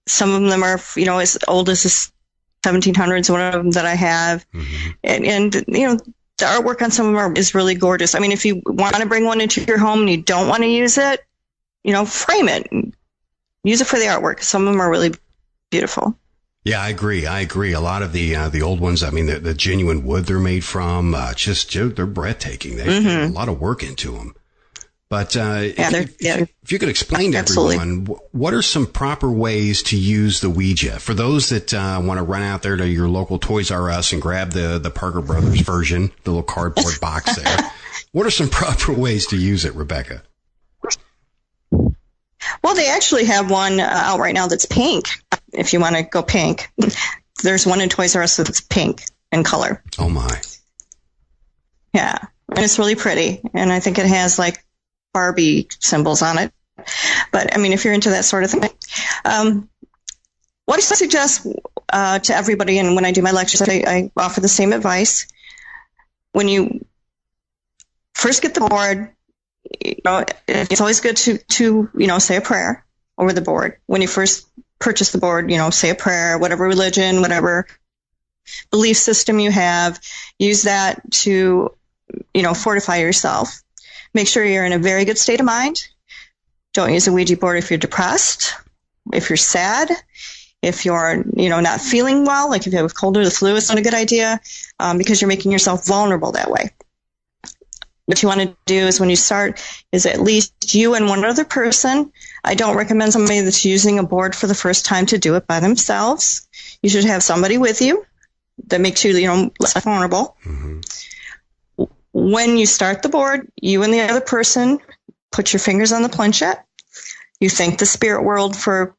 Some of them are, as old as the 1700s, one of them that I have. Mm-hmm. And the artwork on some of them is really gorgeous. I mean, if you want to bring one into your home and you don't want to use it, frame it. Use it for the artwork. Some of them are really beautiful.
Yeah, I agree. A lot of the old ones, I mean, the genuine wood they're made from, they're breathtaking. They put a lot of work into them. But if you could explain to everyone, what are some proper ways to use the Ouija? For those that want to run out there to your local Toys R Us and grab the Parker Brothers version, the little cardboard box there, what are some proper ways to use it, Rebecca?
Well, they actually have one out right now that's pink, if you want to go pink. There's one in Toys R Us that's pink in color.
Oh, my.
Yeah, and it's really pretty. And I think it has, like, Barbie symbols on it. But, I mean, if you're into that sort of thing. What I suggest to everybody, and when I do my lectures, I offer the same advice. When you first get the board, it's always good to say a prayer over the board. When you first purchase the board, say a prayer, whatever religion, whatever belief system you have, use that to, fortify yourself. Make sure you're in a very good state of mind. Don't use a Ouija board if you're depressed, if you're sad, if you're, not feeling well, like if you have a cold or the flu, it's not a good idea, because you're making yourself vulnerable that way. What you want to do is when you start is at least you and one other person. I don't recommend somebody that's using a board for the first time to do it by themselves. You should have somebody with you that makes you, less vulnerable. When you start the board, you and the other person put your fingers on the planchette. You thank the spirit world for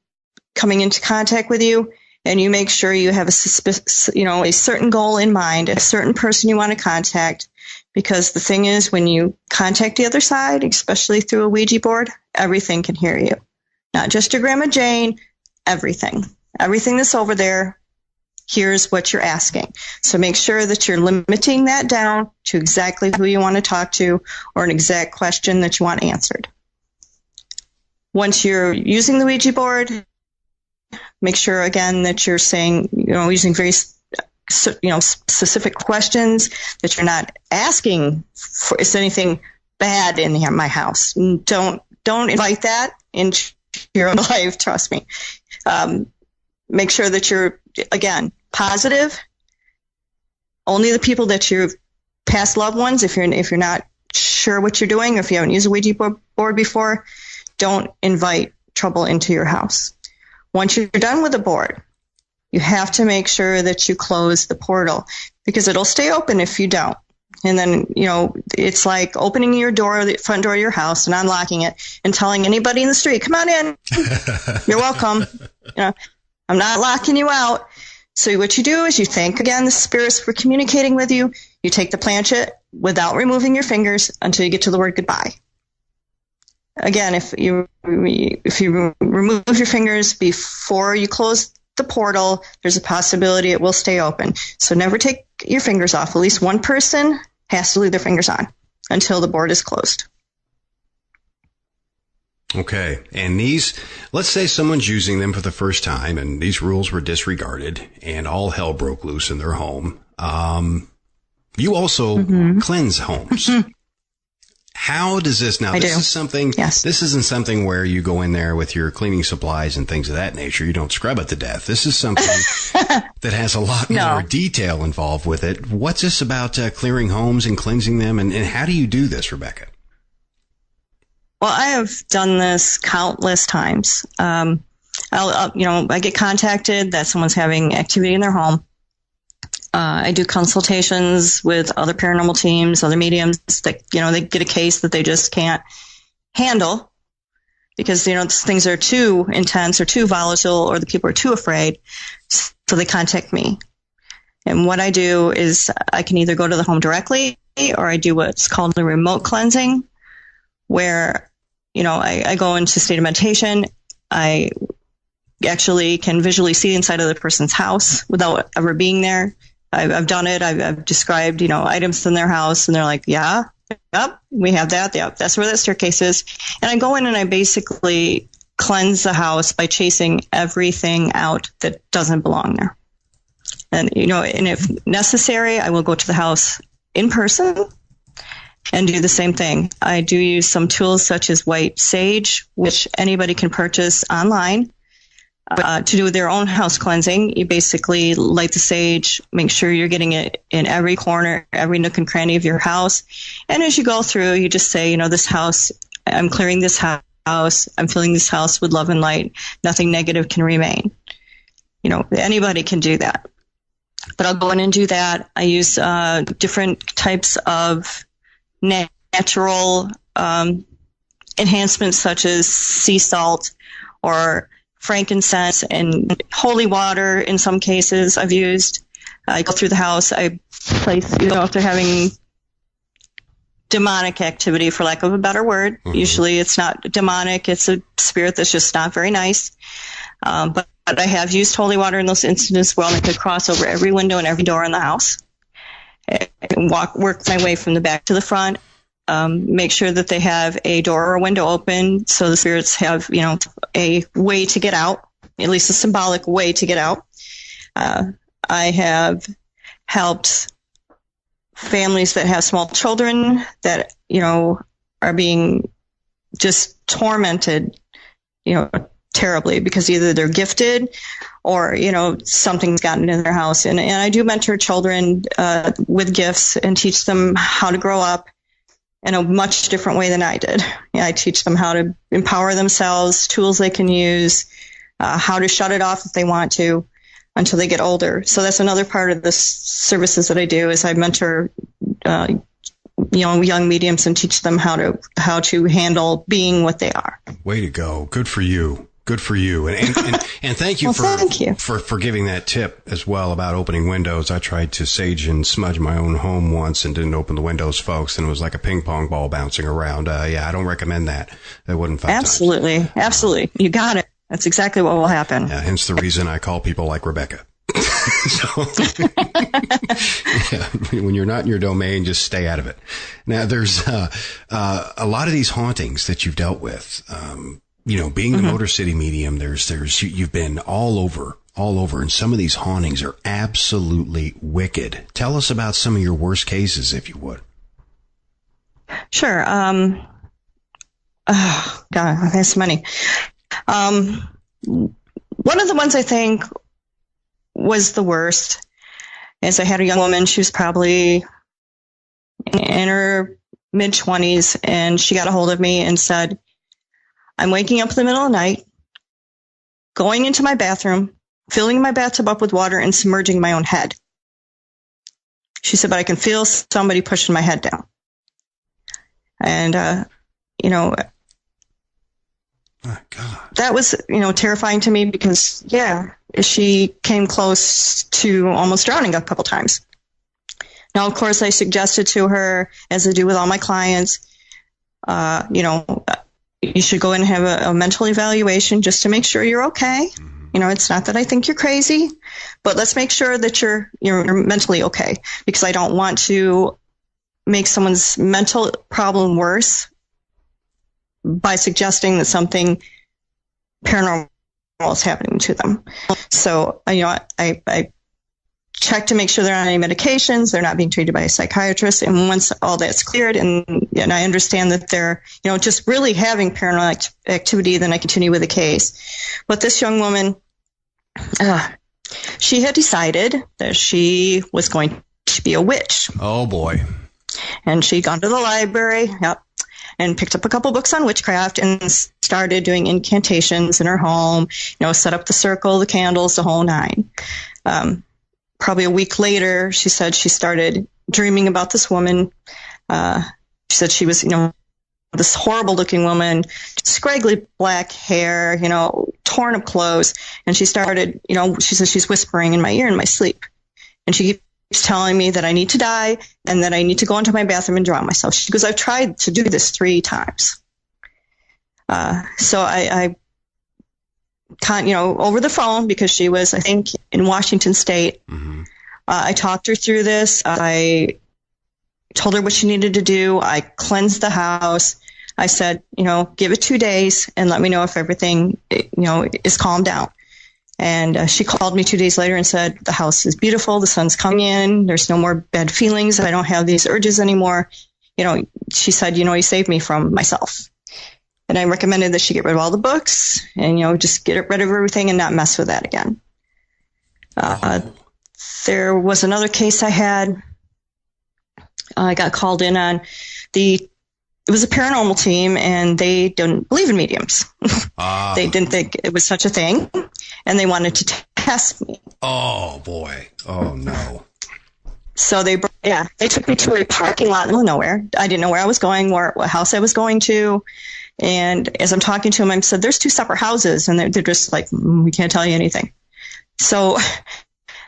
coming into contact with you, and you make sure you have a certain goal in mind, a certain person you want to contact. Because the thing is, when you contact the other side, especially through a Ouija board, everything can hear you. Not just your Grandma Jane, everything. Everything that's over there hears what you're asking. So make sure that you're limiting that down to exactly who you want to talk to or an exact question that you want answered. Once you're using the Ouija board, make sure, again, that you're saying, using very specific questions, that you're not asking for is anything bad in my house. Don't invite that into your own life. Trust me. Make sure that you're, again, positive. Only the people that your past loved ones, if you're not sure what you're doing, or if you haven't used a Ouija board before, don't invite trouble into your house. Once you're done with the board, you have to make sure that you close the portal, because it'll stay open if you don't. And then, it's like opening your door, the front door of your house, and unlocking it and telling anybody in the street, come on in. You're welcome. I'm not locking you out. So what you do is you thank, again, the spirits for communicating with you. You take the planchette without removing your fingers until you get to the word goodbye. Again, if you remove your fingers before you close the portal, there's a possibility it will stay open. So never take your fingers off. At least one person has to leave their fingers on until the board is closed.
Okay. And these, let's say someone's using them for the first time and these rules were disregarded and all hell broke loose in their home. You also cleanse homes. How does this now? This is something. Yes. This isn't something where you go in there with your cleaning supplies and things of that nature. You don't scrub it to death. This is something that has a lot more detail involved with it. What's this about clearing homes and cleansing them, and how do you do this, Rebecca?
Well, I have done this countless times. I get contacted that someone's having activity in their home. I do consultations with other paranormal teams, other mediums that, they get a case that they just can't handle because, things are too intense or too volatile or the people are too afraid. So they contact me. And what I do is I can either go to the home directly or I do what's called a remote cleansing, where, I go into state of meditation. I actually can visually see inside of the person's house without ever being there. I've done it. I've described, items in their house, and they're like, yep, we have that. Yep, that's where that staircase is. And I go in and I basically cleanse the house by chasing everything out that doesn't belong there. And, and if necessary, I will go to the house in person and do the same thing. I do use some tools such as white sage, which anybody can purchase online. To do their own house cleansing, you basically light the sage, make sure you're getting it in every corner, every nook and cranny of your house. And as you go through, you just say, this house, I'm clearing this house, I'm filling this house with love and light. Nothing negative can remain. Anybody can do that. But I'll go in and do that. I use different types of natural enhancements such as sea salt or frankincense and holy water in some cases I've used. I go through the house. I place, if they're having demonic activity, for lack of a better word. Usually it's not demonic. It's a spirit that's just not very nice. But I have used holy water in those instances where I could cross over every window and every door in the house and work my way from the back to the front. Make sure that they have a door or a window open so the spirits have, a way to get out, at least a symbolic way to get out. I have helped families that have small children that, are being just tormented, terribly because either they're gifted or, something's gotten in their house. And I do mentor children with gifts and teach them how to grow up in a much different way than I did. I teach them how to empower themselves, tools they can use, how to shut it off if they want to. until they get older. So that's another part of the services that I do is I mentor, young mediums and teach them how to handle being what they are.
Way to go. Good for you. Good for you. And thank you, for giving that tip as well about opening windows. I tried to sage and smudge my own home once and didn't open the windows, folks, and it was like a ping pong ball bouncing around. I don't recommend that. That wasn't fun.
Absolutely. Absolutely. You got it. That's exactly what will happen.
Yeah, hence the reason I call people like Rebecca. When you're not in your domain, just stay out of it. Now, there's a lot of these hauntings that you've dealt with. Being the Motor City medium, you've been all over, and some of these hauntings are absolutely wicked. Tell us about some of your worst cases, if you would.
Sure. Oh God, there's many. One of the ones I think was the worst is I had a young woman. She was probably in her mid-20s, and she got a hold of me and said, I'm waking up in the middle of the night, going into my bathroom, filling my bathtub up with water, and submerging my own head. She said, but I can feel somebody pushing my head down. And,
oh, God.
That was, terrifying to me because, she came close to almost drowning a couple times. Now, of course, I suggested to her, as I do with all my clients, you should go in and have a mental evaluation just to make sure you're okay. Mm-hmm. It's not that I think you're crazy, but let's make sure that you're mentally okay, because I don't want to make someone's mental problem worse by suggesting that something paranormal is happening to them. So, I check to make sure they're on any medications, they're not being treated by a psychiatrist. And once all that's cleared and I understand that they're, just really having paranormal activity, then I continue with the case. But this young woman, she had decided that she was going to be a witch.
Oh, boy.
And she'd gone to the library, and picked up a couple books on witchcraft and started doing incantations in her home, set up the circle, the candles, the whole nine. Probably a week later, she said she started dreaming about this woman. She said she was, this horrible looking woman, scraggly black hair, torn up clothes. And she started, she said she's whispering in my ear in my sleep. And she keeps telling me that I need to die and that I need to go into my bathroom and drown myself. She goes, I've tried to do this 3 times. So I over the phone, because she was, I think, in Washington State. Mm-hmm. I talked her through this. I told her what she needed to do. I cleansed the house. I said, give it 2 days and let me know if everything, is calmed down. And she called me 2 days later and said, the house is beautiful. The sun's coming in. There's no more bad feelings. I don't have these urges anymore. She said, you saved me from myself. And I recommended that she get rid of all the books and, just get rid of everything and not mess with that again. There was another case I had. I got called in on it was a paranormal team, and they didn't believe in mediums. They didn't think it was such a thing, and they wanted to test me.
Oh, boy. Oh, no.
So they took me to a parking lot in the middle of nowhere. I didn't know where I was going, what house I was going to. And as I'm talking to them, I said, there's 2 separate houses. And they're just like, we can't tell you anything. So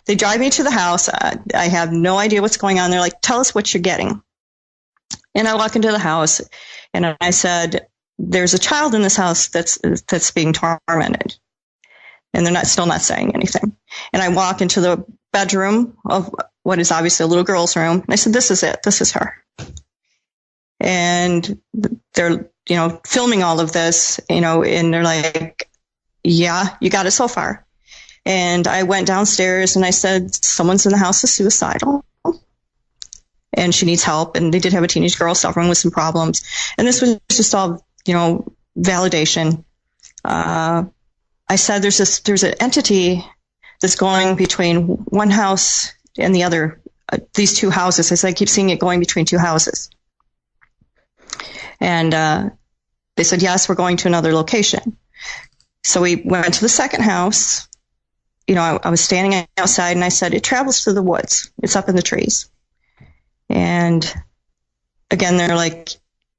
they drive me to the house. I have no idea what's going on. They're like, tell us what you're getting. And I walk into the house and I said, there's a child in this house that's being tormented. And they're still not saying anything. And I walk into the bedroom of what is obviously a little girl's room. And I said, this is it. This is her. And they're, filming all of this, and they're like, yeah, you got it so far. And I went downstairs and I said, someone's in the house is suicidal and she needs help. And they did have a teenage girl suffering with some problems. And this was just all, validation. I said, there's an entity that's going between one house and the other, these 2 houses. I said, I keep seeing it going between 2 houses. And they said, yes, we're going to another location. So we went to the second house, I was standing outside and I said, it travels through the woods. It's up in the trees. And again, they're like,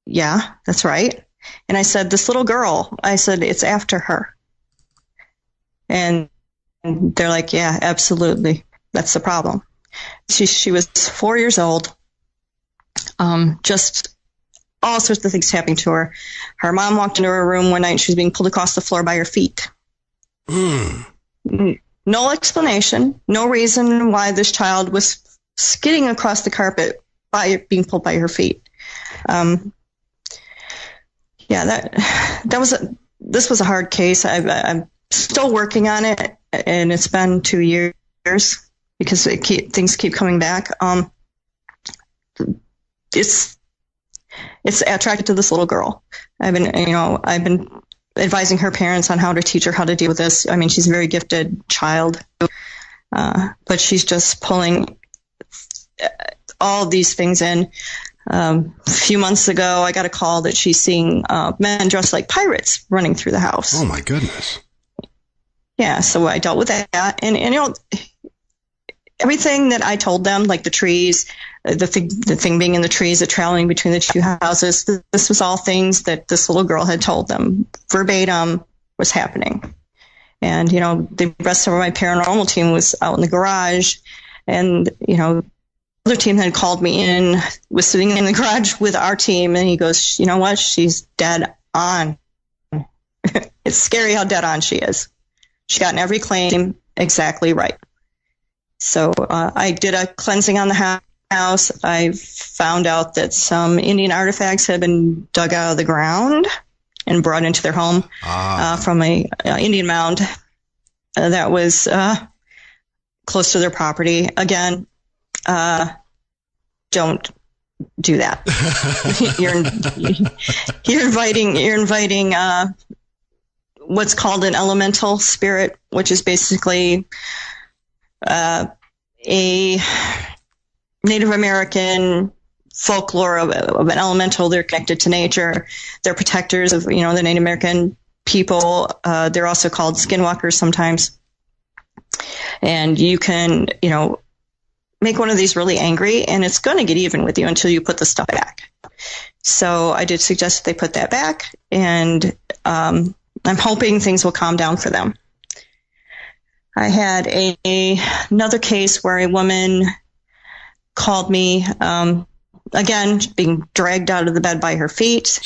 yeah, that's right. And I said, this little girl, I said, it's after her. And they're like, yeah, absolutely. That's the problem. She was 4 years old. Just all sorts of things happening to her. Her mom walked into her room one night and she was being pulled across the floor by her feet. No explanation, no reason why this child was skidding across the carpet by being pulled by her feet. This was a hard case. I'm still working on it, and it's been 2 years because things keep coming back. It's attracted to this little girl. I've been advising her parents on how to teach her how to deal with this. I mean, she's a very gifted child, but she's just pulling all these things in. A few months ago, I got a call that she's seeing men dressed like pirates running through the house.
Oh, my goodness.
Yeah, so I dealt with that. And everything that I told them, like the trees, the thing being in the trees, the traveling between the two houses, this was all things that this little girl had told them verbatim was happening. And, the rest of my paranormal team was out in the garage, and, the other team had called me in, was sitting in the garage with our team, and he goes, you know what? She's dead on. It's scary how dead on she is. She got in every claim exactly right. So I did a cleansing on the house. I found out that some Indian artifacts had been dug out of the ground and brought into their home from a Indian mound that was close to their property. Again, don't do that. You're inviting what's called an elemental spirit, which is basically a Native American folklore of an elemental. They're connected to nature. They're protectors of, the Native American people. They're also called skinwalkers sometimes. And you can, make one of these really angry, and it's going to get even with you until you put the stuff back. So I did suggest that they put that back, and I'm hoping things will calm down for them. I had another case where a woman called me, again, being dragged out of the bed by her feet.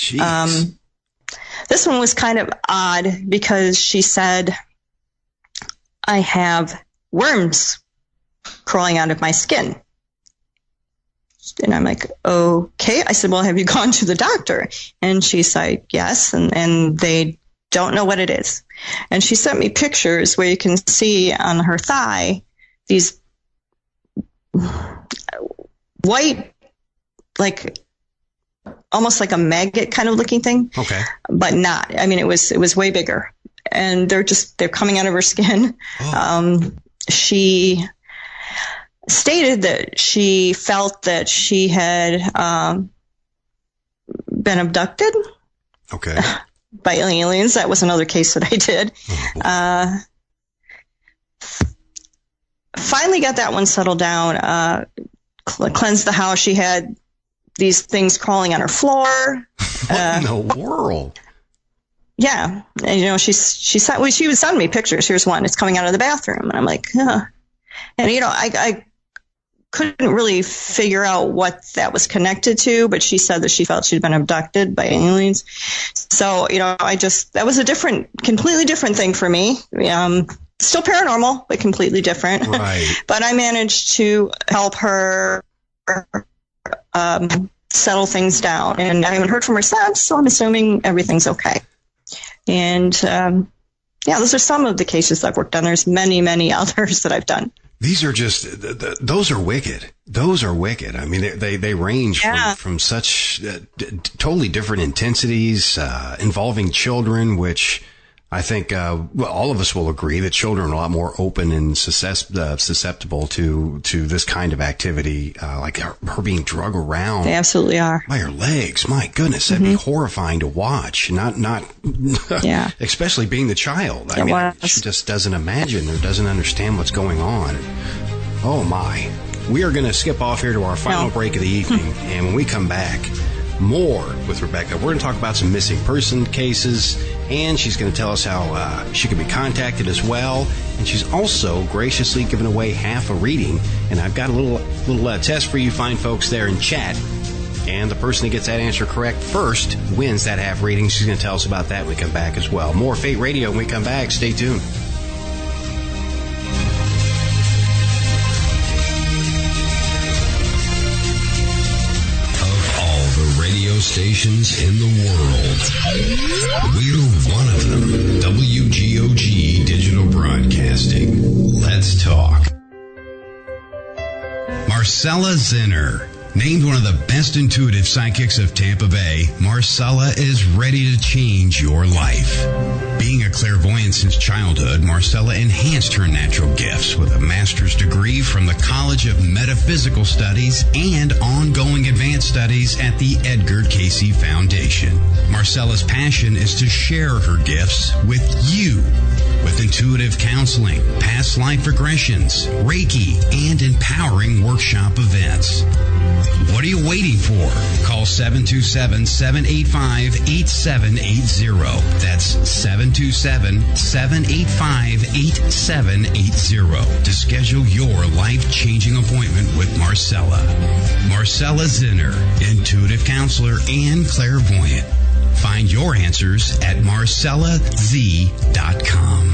This one was kind of odd because she said, I have worms crawling out of my skin. And I'm like, okay. I said, well, have you gone to the doctor? And she's like, yes. And they don't know what it is. And she sent me pictures where you can see on her thigh these white, like almost like a maggot kind of looking thing.
Okay.
But not. I mean, it was way bigger. And they're coming out of her skin. Oh. She stated that she felt that she had been abducted.
Okay.
By aliens. That was another case that I did. Finally got that one settled down. Cleansed the house. She had these things crawling on her floor.
What in the world?
Yeah. And, she would send me pictures. Here's one. It's coming out of the bathroom. And I'm like, huh. And, I couldn't really figure out what that was connected to, but she said that she felt she'd been abducted by aliens. So, that was a completely different thing for me. Still paranormal, but completely different.
Right.
But I managed to help her settle things down. And I haven't heard from her since, so I'm assuming everything's okay. And, those are some of the cases I've worked on. There's many, many others that I've done.
These are just, those are wicked. Those are wicked. I mean, they range from such totally different intensities, involving children, which I think all of us will agree that children are a lot more open and susceptible to this kind of activity, like her being drug around.
They absolutely are.
By her legs. My goodness, that'd be horrifying to watch. Not
yeah.
Especially being the child. I mean, she just doesn't imagine or doesn't understand what's going on. Oh, my. We are going to skip off here to our final break of the evening, and when we come back, more with Rebecca. We're going to talk about some missing person cases, and she's going to tell us how she can be contacted as well. And she's also graciously given away half a reading. And I've got a little test for you fine folks there in chat. And the person that gets that answer correct first wins that half reading. She's going to tell us about that when we come back as well. More Fate Radio when we come back. Stay tuned.
Stations in the world. We're one of them. WGOG Digital Broadcasting. Let's talk. Marcella Zinner. Named one of the best intuitive psychics of Tampa Bay, Marcella is ready to change your life. Being a clairvoyant since childhood, Marcella enhanced her natural gifts with a master's degree from the College of Metaphysical Studies and ongoing advanced studies at the Edgar Cayce Foundation. Marcella's passion is to share her gifts with you. With intuitive counseling, past life regressions, Reiki, and empowering workshop events. What are you waiting for? Call 727-785-8780. That's 727-785-8780 to schedule your life-changing appointment with Marcella. Marcella Zinner, intuitive counselor and clairvoyant. Find your answers at marcellaz.com.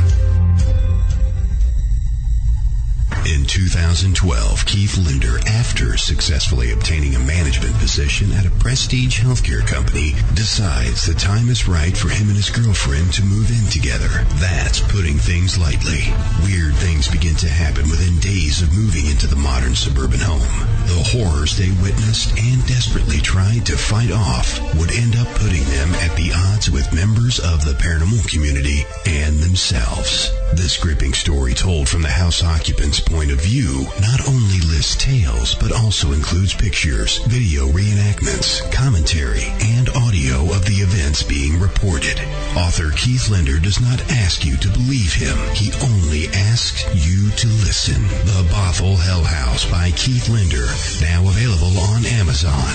In 2012, Keith Linder, after successfully obtaining a management position at a prestige healthcare company, decides the time is right for him and his girlfriend to move in together. That's putting things lightly. Weird things begin to happen within days of moving into the modern suburban home. The horrors they witnessed and desperately tried to fight off would end up putting them at the odds with members of the paranormal community and themselves. This gripping story, told from the house occupant's point of view, not only lists tales, but also includes pictures, video reenactments, commentary, and audio of the events being reported. Author Keith Linder does not ask you to believe him. He only asks you to listen. The Bothell Hell House by Keith Linder, now available on Amazon.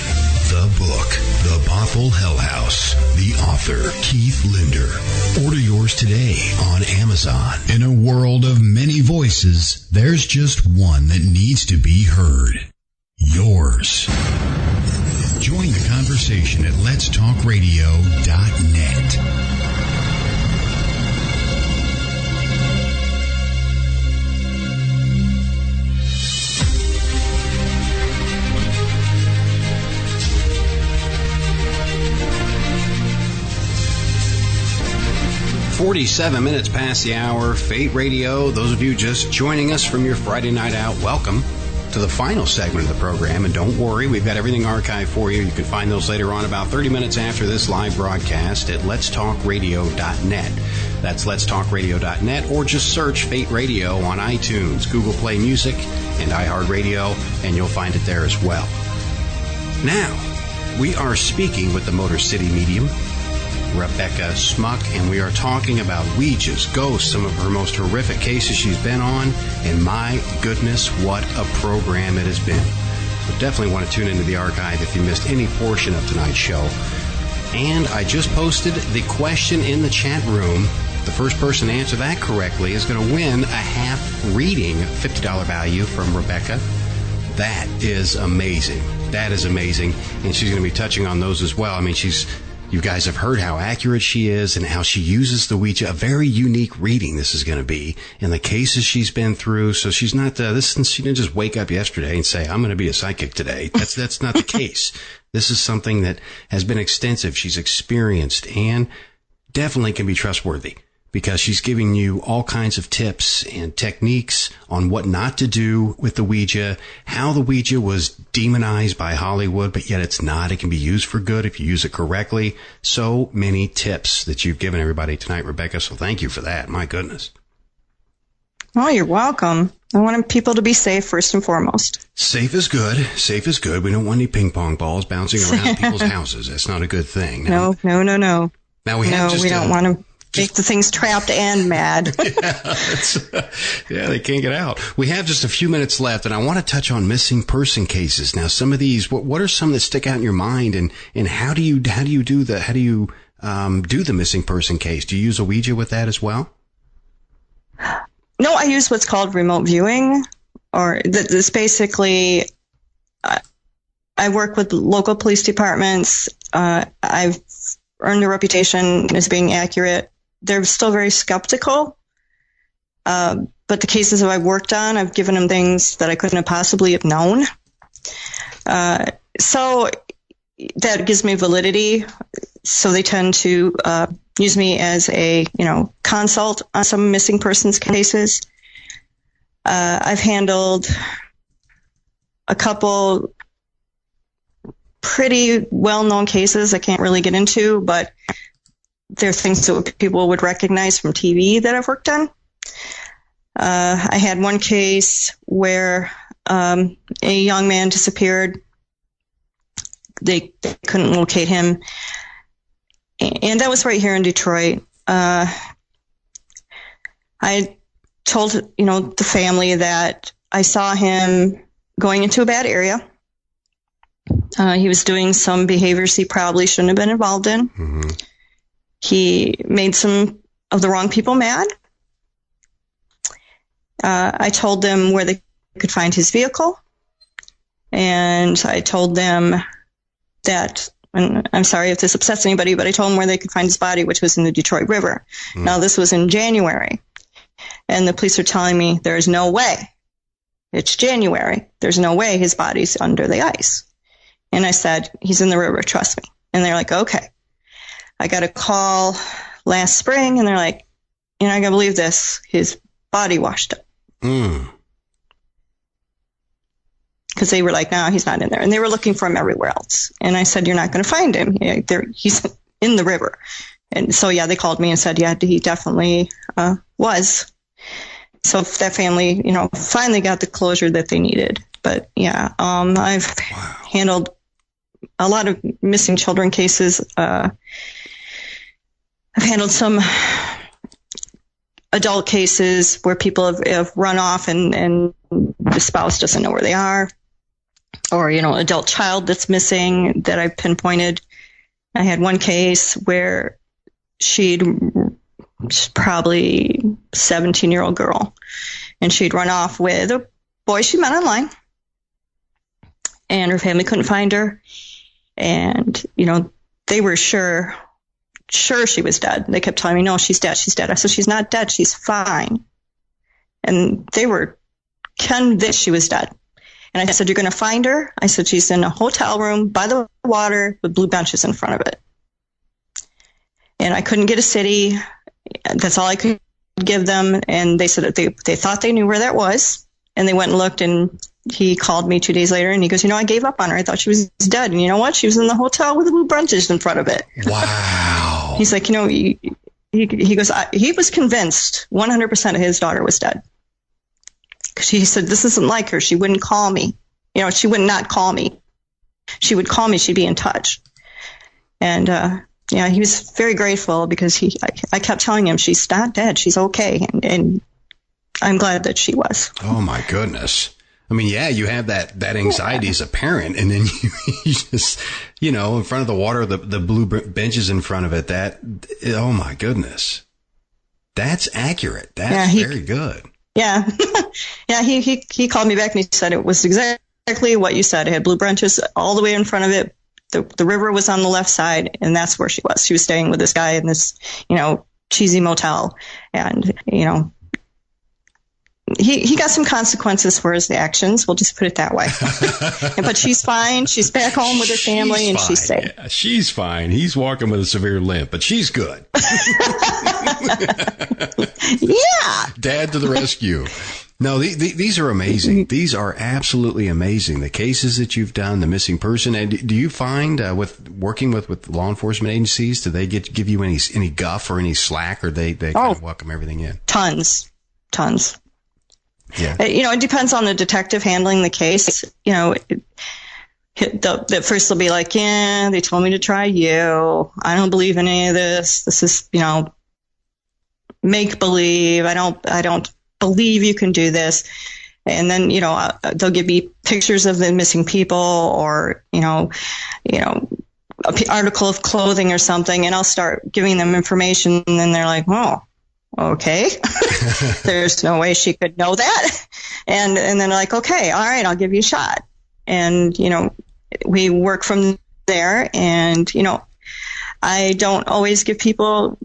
The book, The Bothell Hell House. The author, Keith Linder. Order yours today on Amazon. In a world of many voices, there's just one that needs to be heard. Yours. Join the conversation at letstalkradio.net.
47 minutes past the hour. Fate Radio. Those of you just joining us from your Friday night out, welcome to the final segment of the program. And don't worry, we've got everything archived for you. You can find those later on about 30 minutes after this live broadcast at letstalkradio.net. That's letstalkradio.net, or just search Fate Radio on iTunes, Google Play Music, and iHeartRadio, and you'll find it there as well. Now, we are speaking with the Motor City medium, Rebecca Smuk, and we are talking about Ouija's, ghosts, some of her most horrific cases she's been on, and my goodness, what a program it has been. So definitely want to tune into the archive if you missed any portion of tonight's show. And I just posted the question in the chat room. The first person to answer that correctly is going to win a half reading, $50 value from Rebecca. That is amazing. That is amazing. And she's going to be touching on those as well. I mean, you guys have heard how accurate she is and how she uses the Ouija. A very unique reading this is going to be, and the cases she's been through. So she's not she didn't just wake up yesterday and say, I'm going to be a psychic today. That's not the case. This is something that has been extensive. She's experienced and definitely can be trustworthy. because she's giving you all kinds of tips and techniques on what not to do with the Ouija, how the Ouija was demonized by Hollywood, but yet it's not. It can be used for good if you use it correctly. So many tips that you've given everybody tonight, Rebecca, so thank you for that. My goodness.
Oh, you're welcome. I want people to be safe first and foremost.
Safe is good. Safe is good. We don't want any ping pong balls bouncing around people's houses. That's not a good thing.
No. Now we don't want to make the things trapped and mad.
Yeah, they can't get out. We have just a few minutes left, and I want to touch on missing person cases. Now, some of these, what are some that stick out in your mind, and how do you do the missing person case? Do you use a Ouija with that as well?
No, I use what's called remote viewing, or this basically, I work with local police departments. I've earned a reputation as being accurate. They're still very skeptical, but the cases that I've worked on, I've given them things that I couldn't have possibly have known. So that gives me validity. So they tend to use me as a, consult on some missing persons cases. I've handled a couple pretty well-known cases I can't really get into, but they're things that people would recognize from TV that I've worked on. I had one case where a young man disappeared. They couldn't locate him. And that was right here in Detroit. I told, the family that I saw him going into a bad area. He was doing some behaviors he probably shouldn't have been involved in. Mm-hmm. He made some of the wrong people mad. I told them where they could find his vehicle. And I told them that, and I'm sorry if this upsets anybody, but I told them where they could find his body, which was in the Detroit River. Mm. Now, this was in January. And the police are telling me there's no way. It's January. There's no way his body's under the ice. And I said, he's in the river, trust me. And they're like, okay. I got a call last spring, and they're like, you're not going to believe this. His body washed up. Because they were like, no, he's not in there. And they were looking for him everywhere else. And I said, you're not going to find him. He's in the river. And so, yeah, they called me and said, yeah, he definitely was. So that family, finally got the closure that they needed. But, yeah, I've handled a lot of missing children cases. I've handled some adult cases where people have run off and the spouse doesn't know where they are. Or, adult child that's missing that I pinpointed. I had one case where she's probably 17-year-old girl, and she'd run off with a boy she met online, and her family couldn't find her. And, they were sure she was dead. They kept telling me, no, she's dead. I said, she's not dead. She's fine. And they were convinced she was dead. And I said, you're going to find her? I said, she's in a hotel room by the water with blue benches in front of it. And I couldn't get a city. That's all I could give them. And they said that they thought they knew where that was. And they went and looked, and he called me 2 days later, and he goes, I gave up on her. I thought she was dead. And you know what? She was in the hotel with the blue benches in front of it.
Wow.
He's like, he goes, he was convinced 100% of his daughter was dead. Because he said, this isn't like her. She wouldn't call me. She would not call me. She would call me. She'd be in touch. And, he was very grateful because I kept telling him she's not dead. She's okay. And I'm glad that she was.
Oh, my goodness. I mean, yeah, you have that anxiety as a parent, and then you just, in front of the water, the blue benches in front of it, oh, my goodness. That's accurate. That's very good.
Yeah. Yeah, he called me back and he said it was exactly what you said. It had blue benches all the way in front of it. The river was on the left side, and that's where she was. She was staying with this guy in this, cheesy motel. And, he got some consequences for his actions. We'll just put it that way. But she's fine. She's back home with her family, and she's safe.
Yeah, she's fine. He's walking with a severe limp, but she's good.
Yeah.
Dad to the rescue. No, these are amazing. These are absolutely amazing. The cases that you've done, the missing person. And do you find with working with law enforcement agencies, do they give you any guff or any slack, or they kind of welcome everything in?
Tons.
Yeah.
It depends on the detective handling the case. At first they'll be like, yeah, they told me to try you. I don't believe in any of this. This is, make believe. I don't believe you can do this. And then, they'll give me pictures of the missing people, or, an article of clothing or something, and I'll start giving them information, and then they're like, oh, okay. There's no way she could know that. And then they're like, okay, all right, I'll give you a shot. And, we work from there, and, I don't always give people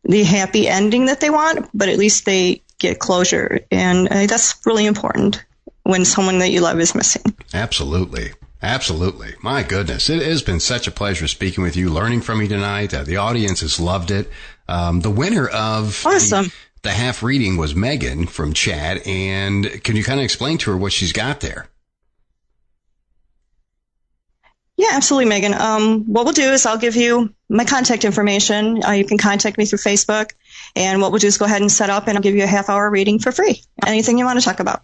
the happy ending that they want, but at least they get closure. And that's really important when someone that you love is missing.
Absolutely. My goodness. It has been such a pleasure speaking with you, learning from you tonight. The audience has loved it. The winner of the half reading was Megan from Chad. And can you kind of explain to her what she's got there?
Yeah, absolutely, Megan. What we'll do is I'll give you my contact information. You can contact me through Facebook. And what we'll do is go ahead and set up, and I'll give you a half-hour reading for free. Anything you want to talk about.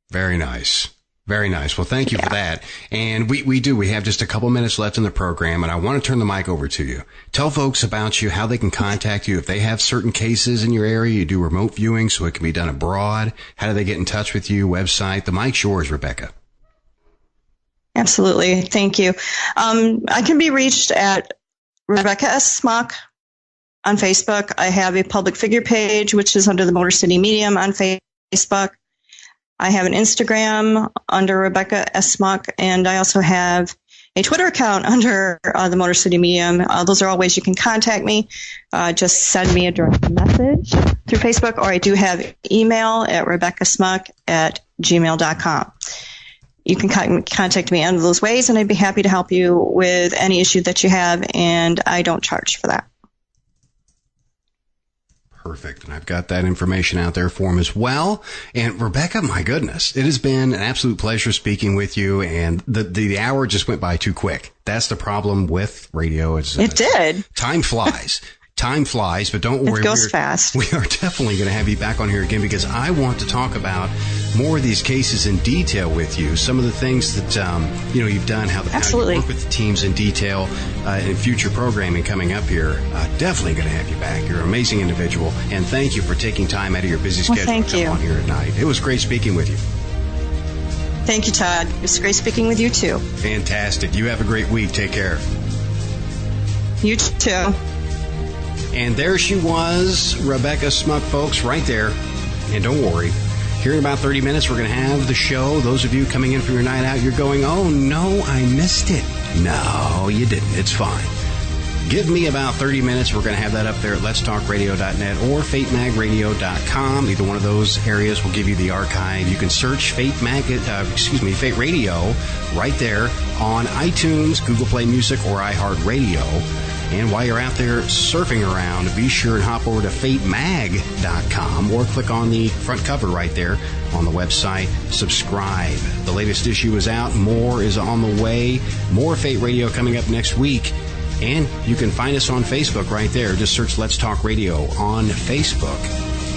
Very nice. Very nice. Well, thank you for that. And we have just a couple minutes left in the program, and I want to turn the mic over to you. Tell folks about you, how they can contact you. If they have certain cases in your area, you do remote viewing so it can be done abroad. How do they get in touch with you? Website? The mic's yours, Rebecca.
Absolutely. Thank you. I can be reached at Rebecca S. Smuk on Facebook. I have a public figure page, which is under the Motor City Medium on Facebook. I have an Instagram under Rebecca S. Smuk, and I also have a Twitter account under the Motor City Medium. Those are all ways you can contact me. Just send me a direct message through Facebook, or I do have email at rebeccasmuk@gmail.com. You can contact me under those ways, and I'd be happy to help you with any issue that you have, and I don't charge for that.
Perfect. And I've got that information out there for him as well. And Rebecca, my goodness, it has been an absolute pleasure speaking with you. And the hour just went by too quick. That's the problem with radio.
It did.
Time flies. Time flies, but don't worry.
It goes fast.
We are definitely going to have you back on here again, because I want to talk about more of these cases in detail with you. Some of the things that you've done, how you work with the teams in detail in future programming coming up here. Definitely going to have you back. You're an amazing individual, and thank you for taking time out of your busy schedule to come on here tonight. It was great speaking with you.
Thank you, Todd. It was great speaking with you too.
Fantastic. You have a great week. Take care.
You too.
And there she was, Rebecca Smuk, folks, right there. And don't worry, here in about 30 minutes, we're going to have the show. Those of you coming in from your night out, you're going, oh, no, I missed it. No, you didn't. It's fine. Give me about 30 minutes. We're going to have that up there at letstalkradio.net or fatemagradio.com. Either one of those areas will give you the archive. You can search Fate Radio right there on iTunes, Google Play Music, or iHeartRadio. And while you're out there surfing around, be sure and hop over to fatemag.com or click on the front cover right there on the website. Subscribe. The latest issue is out. More is on the way. More Fate Radio coming up next week. And you can find us on Facebook right there. Just search Let's Talk Radio on Facebook,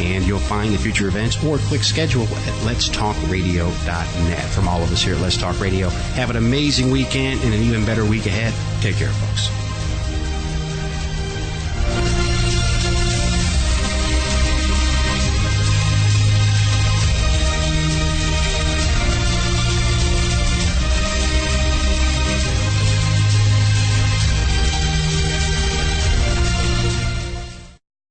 and you'll find the future events, or click schedule at letstalkradio.net. From all of us here at Let's Talk Radio, have an amazing weekend and an even better week ahead. Take care, folks.